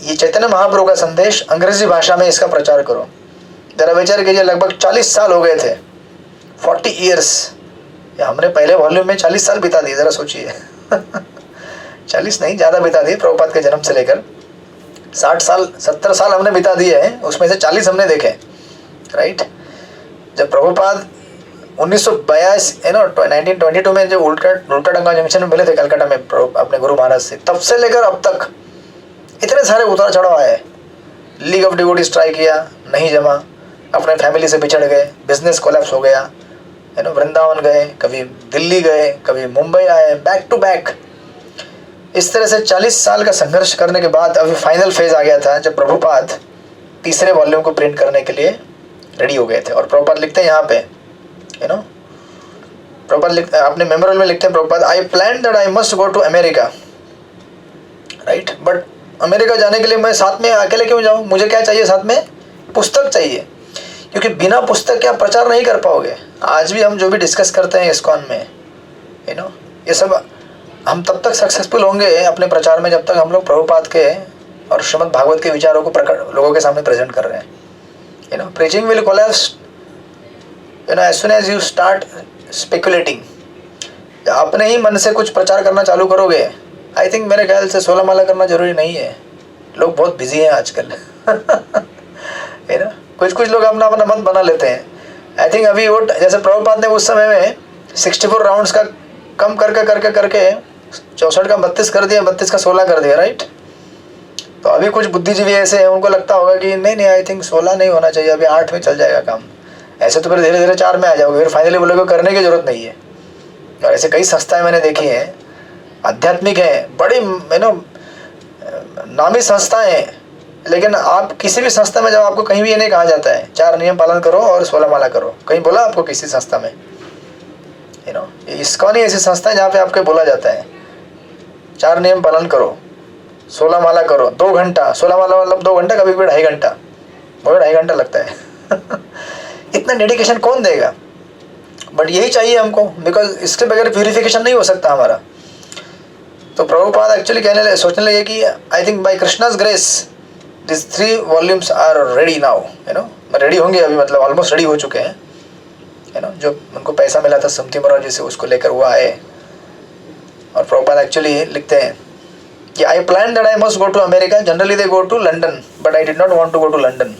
ये चैतन्य महाप्रभु का संदेश अंग्रेजी भाषा में इसका प्रचार करो। जरा विचार कीजिए, लगभग 40 साल हो गए थे, 40 ईयर्स। हमने पहले वॉल्यूम में 40 साल बिता दिए, जरा सोचिए 40 नहीं, ज़्यादा बिता दिए, प्रभुपाद के जन्म से लेकर 60 साल 70 साल हमने बिता दिए हैं, उसमें से 40 हमने देखे, राइट। जब प्रभुपाद 1922 1922 में जब उल्टा डंगा जंक्शन में मिले थे कलकत्ता में अपने गुरु महाराज से, तब से लेकर अब तक इतने सारे उतार चढ़ाव आए। लीग ऑफ डिवोटीज ट्राई किया, नहीं जमा, अपने फैमिली से बिछड़ गए, बिजनेस कोलैप्स हो गया, वृंदावन गए, कभी दिल्ली गए, कभी मुंबई आए, बैक टू बैक। इस तरह से 40 साल का संघर्ष करने के बाद अभी फाइनल फेज आ गया था, जब प्रभुपाद 3रे वॉल्यूम को प्रिंट करने के लिए रेडी हो गए थे। और प्रभुपाद लिखते हैं यहाँ पे, प्रभुपाद अपने मेमोरियल में लिखते हैं Prabhupada, I plan that I must go to America, right, but America जाने के लिए मैं साथ में अकेले क्यों जाऊँ, मुझे क्या चाहिए साथ में, पुस्तक चाहिए, क्योंकि बिना पुस्तक के आप प्रचार नहीं कर पाओगे। आज भी हम जो भी डिस्कस करते हैं इस्कॉन में, ये सब हम तब तक सक्सेसफुल होंगे अपने प्रचार में जब तक हम लोग प्रभुपाद के और श्रीमद् भागवत के विचारों को लोगों के सामने प्रेजेंट कर रहे हैं। Preaching will collapse as soon as you start speculating। अपने ही मन से कुछ प्रचार करना चालू करोगे, आई थिंक मेरे ख्याल से 16 माला करना जरूरी नहीं है। लोग बहुत बिजी हैं आजकल कुछ लोग अपना अपना मत बना लेते हैं। आई थिंक अभी वो जैसे प्रभुपाद ने उस समय में 64 राउंड्स का कम करके 64 का 32 कर दिया, 32 का 16 कर दिया, राइट। तो अभी कुछ बुद्धिजीवी ऐसे हैं, उनको लगता होगा कि नहीं आई थिंक 16 नहीं होना चाहिए, अभी 8 में चल जाएगा काम। ऐसे तो फिर धीरे धीरे 4 में आ जाओगे, फिर फाइनली बोलोगे करने की जरूरत नहीं है। और ऐसे कई संस्थाएं मैंने देखी हैं, आध्यात्मिक हैं, बड़ी नामी संस्थाएं हैं, लेकिन आप किसी भी संस्था में जब आपको कहीं भी ये नहीं कहा जाता है 4 नियम पालन करो और 16 माला करो, कहीं बोला आपको किसी संस्था में, इस्कॉन ही ऐसी संस्था है जहाँ पे आपको बोला जाता है 4 नियम पालन करो, 16 माला करो, 2 घंटा, 16 माला मतलब 2 घंटा, कभी भी 2.5 घंटा, बहुत 2.5 घंटा लगता है इतना डेडिकेशन कौन देगा, बट यही चाहिए हमको, बिकॉज इसके बगैर प्यूरिफिकेशन नहीं हो सकता हमारा। तो प्रभुपाद एक्चुअली सोचने लगे कि I think by Krishna's grace this 3 volumes are ready now, ready होंगे अभी, मतलब ऑलमोस्ट रेडी हो चुके हैं, जो उनको पैसा मिला था समती महाराज जी से, उसको लेकर वो आए। और प्रभुपाद एक्चुअली लिखते हैं कि I plan that I must go to America, generally they go to London, but I did not want to go to London,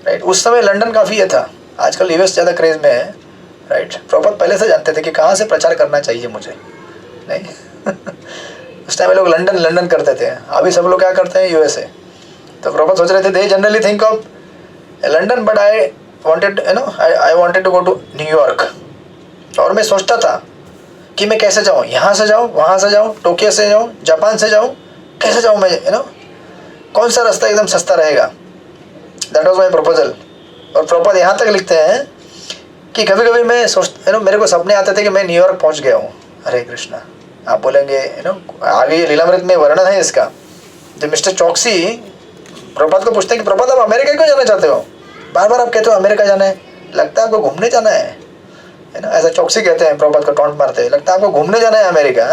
right. उस समय लंदन काफ़ी ये था, आजकल यूएस ज़्यादा क्रेज में है, राइट। प्रभुपाद पहले से जानते थे कि कहाँ से प्रचार करना चाहिए मुझे, नहीं उस टाइम लोग लंदन करते थे, अभी सब लोग क्या करते हैं यूएसए। तो प्रभुपाद सोच रहे थे they generally think of London, but I wanted to go to New York. और मैं सोचता था कि मैं कैसे जाऊँ, यहाँ से जाऊँ, वहाँ से जाऊँ, टोक्यो से जाऊँ, जापान से जाऊँ, कैसे जाऊँ मैं, कौन सा रास्ता एकदम सस्ता रहेगा। That was my proposal. और प्रभुपाद यहाँ तक लिखते हैं कि कभी कभी मैं मेरे को सपने आते थे कि मैं न्यूयॉर्क पहुँच गया हूँ। हरे कृष्णा। आप बोलेंगे आगे ये लीलामृत में वर्णन है इसका, जब मिस्टर चौकसी प्रभुपाद को पूछते हैं कि प्रभुपाद आप अमेरिका क्यों जाना चाहते हो, बार बार आप कहते हो अमेरिका जाना है, लगता है आपको घूमने जाना है ऐसा चौकसी कहते हैं प्रभुपाद को टॉन्ट मारते हैं, लगता है आपको घूमने जाना है अमेरिका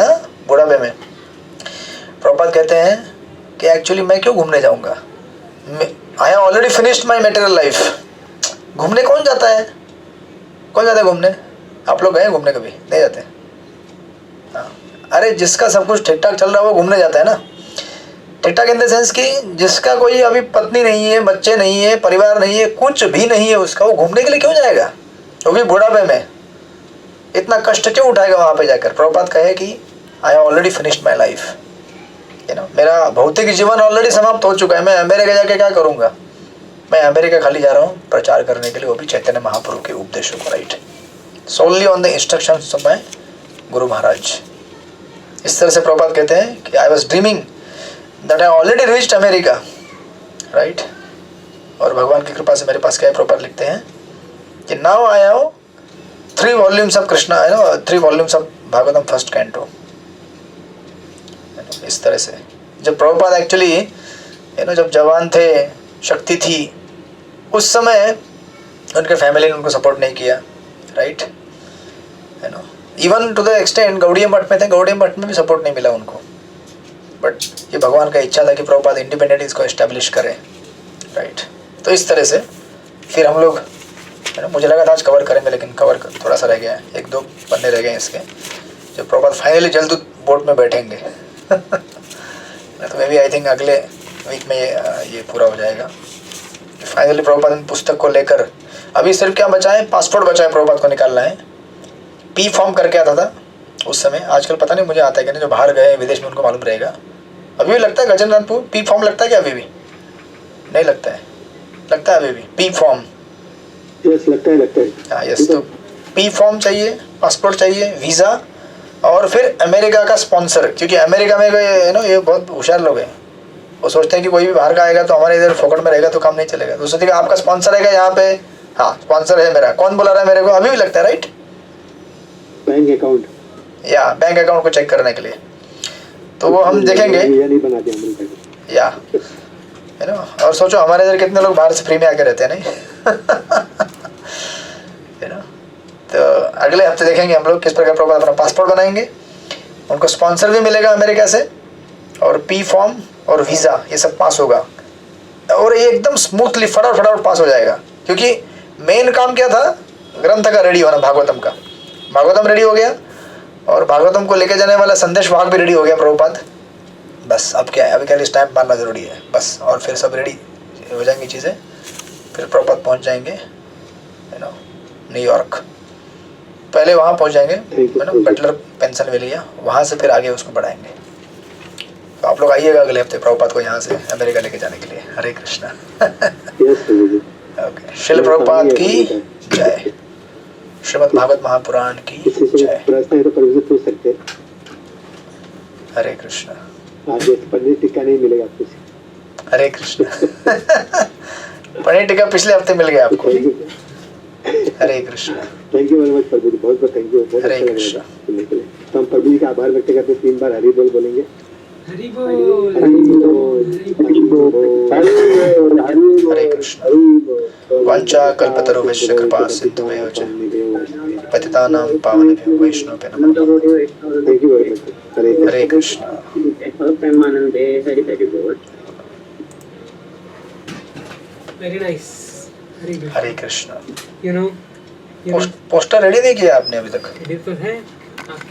बुढ़ापे में। प्रभुपाद कहते हैं कि एक्चुअली मैं क्यों घूमने जाऊँगा, I have already finished my material life. घूमने कौन जाता है, कौन जाता है घूमने, आप लोग गए घूमने कभी, नहीं जाते। अरे जिसका सब कुछ ठीक ठाक चल रहा है वो घूमने जाता है ना। ठीक ठाक इन द सेंस कि जिसका कोई अभी पत्नी नहीं है, बच्चे नहीं है, परिवार नहीं है, कुछ भी नहीं है उसका, वो घूमने के लिए क्यों जाएगा, वो भी बुढ़ापे में? इतना कष्ट क्यों उठाएगा वहाँ पे जाकर? प्रभुपाद कहे कि I have already finished my life, मेरा भौतिक जीवन ऑलरेडी समाप्त हो चुका है, मैं अमेरिका जाके क्या करूँगा? मैं अमेरिका खाली जा रहा हूँ प्रचार करने के लिए, वो भी चैतन्य महाप्रभु के उपदेशों को, right, solely on the instructions of my guru Maharaj. इस तरह से प्रभुपाद कहते हैं कि I was dreaming that I already reached America, right, और भगवान की कृपा से मेरे पास क्या है, प्रभुपाद लिखते हैं कि now I have 3 volumes of Krishna, 3 volumes of Bhagavatam first canto. इस तरह से जब प्रभुपाद एक्चुअली जब जवान थे, शक्ति थी, उस समय उनके फैमिली ने उनको सपोर्ट नहीं किया, right, even to the extent Gaudiya Math में थे, गौड़िया मठ में भी सपोर्ट नहीं मिला उनको, बट ये भगवान का इच्छा था कि प्रभुपाद इंडिपेंडेंट इसको एस्टेब्लिश करें, राइट। तो इस तरह से फिर हम लोग मुझे लगा था आज कवर करेंगे, लेकिन कवर थोड़ा सा रह गया है, 1-2 पन्ने रह गए इसके, जब प्रभुपाद फाइनली जल्द बोर्ड में बैठेंगे तो मे भी आई थिंक अगले वीक में ये पूरा हो जाएगा। फाइनली प्रभुपाद पुस्तक को लेकर, अभी सिर्फ क्या बचा है, पासपोर्ट बचा है प्रभुपाद को निकालना है। पी फॉर्म करके आता था उस समय, आजकल पता नहीं मुझे आता है कि नहीं, जो बाहर गए विदेश में उनको मालूम रहेगा। अभी भी लगता है गजननाथपुर पी फॉर्म लगता है क्या? अभी भी नहीं लगता है, लगता है अभी भी पी फॉर्म? यस, लगता है। हाँ यस, तो पी फॉर्म चाहिए, पासपोर्ट चाहिए, वीज़ा, और फिर अमेरिका का स्पॉन्सर, क्योंकि अमेरिका में ये बहुत होशियार लोग हैं, वो सोचते हैं कि कोई भी बाहर का आएगा तो हमारे इधर फोकट में रहेगा तो काम नहीं चलेगा, तो सोचते हैं आपका स्पॉन्सर रहेगा यहाँ पे। हाँ, स्पॉन्सर है मेरा, कौन बुला रहा है मेरे को? अभी भी लगता है, राइट, बैंक अकाउंट, या बैंक अकाउंट को चेक करने के लिए, तो वो हम देखेंगे नहीं बना दिया अमेरिका का, या और सोचो हमारे इधर कितने लोग बाहर से फ्री में आके रहते हैं, नहीं तो अगले हफ्ते देखेंगे हम लोग किस प्रकार प्रभुपाद अपना पासपोर्ट बनाएंगे, उनको स्पॉन्सर भी मिलेगा अमेरिका से, और पी फॉर्म और वीज़ा ये सब पास होगा, और ये एकदम स्मूथली फटाफट पास हो जाएगा, क्योंकि मेन काम क्या था, ग्रंथ का रेडी होना, भागवतम का। भागवतम रेडी हो गया, और भागवतम को लेके जाने वाला संदेश वाहक भी रेडी हो गया प्रभुपाद। बस अब क्या है, अभी क्या स्टैंप मारना ज़रूरी है बस, और फिर सब रेडी हो जाएंगी चीज़ें, फिर प्रभुपाद पहुंच जाएंगे न्यूयॉर्क, पहले वहाँ पहुंच जाएंगे बटलर पेंसिल्वेनिया, वहाँ से फिर आगे उसको बढ़ाएंगे। तो आप लोग आइएगा अगले हफ्ते प्रभुपाद को यहाँ से अमेरिका लेके जाने के लिए। हरे कृष्णा। ओके, श्रील प्रभुपाद की जय, श्रीमद् भागवत महापुराण की जय। प्रश्न है तो परमिशन पूछ सकते हैं। हरे कृष्णा। आज पनीर टिक्का नहीं मिलेगा आपको। हरे कृष्णा। पनीर टिक्का पिछले हफ्ते मिल गया आपको। Hare Krishna. Thank you very much Prabhu ji, बहुत बहुत थैंक यू, बहुत अच्छा लग रहा है सुनने के लिए। तो हम प्रभु जी का आभार व्यक्त करते 3 बार हरि बोल बोलेंगे। हरि बोल, हरे कृष्णा। वांछा कल्पतरुभ्यश्च कृपा सिन्धुभ्यो च पतितानां पावनेभ्यो वैष्णवेभ्यो नमः। Thank you very much. Hare Krishna. प्रेमानंदे हरि हरि बोल। Very nice. Hare Krishna. You know poster ready नहीं किया आपने अभी तक? एडिट तो है आपके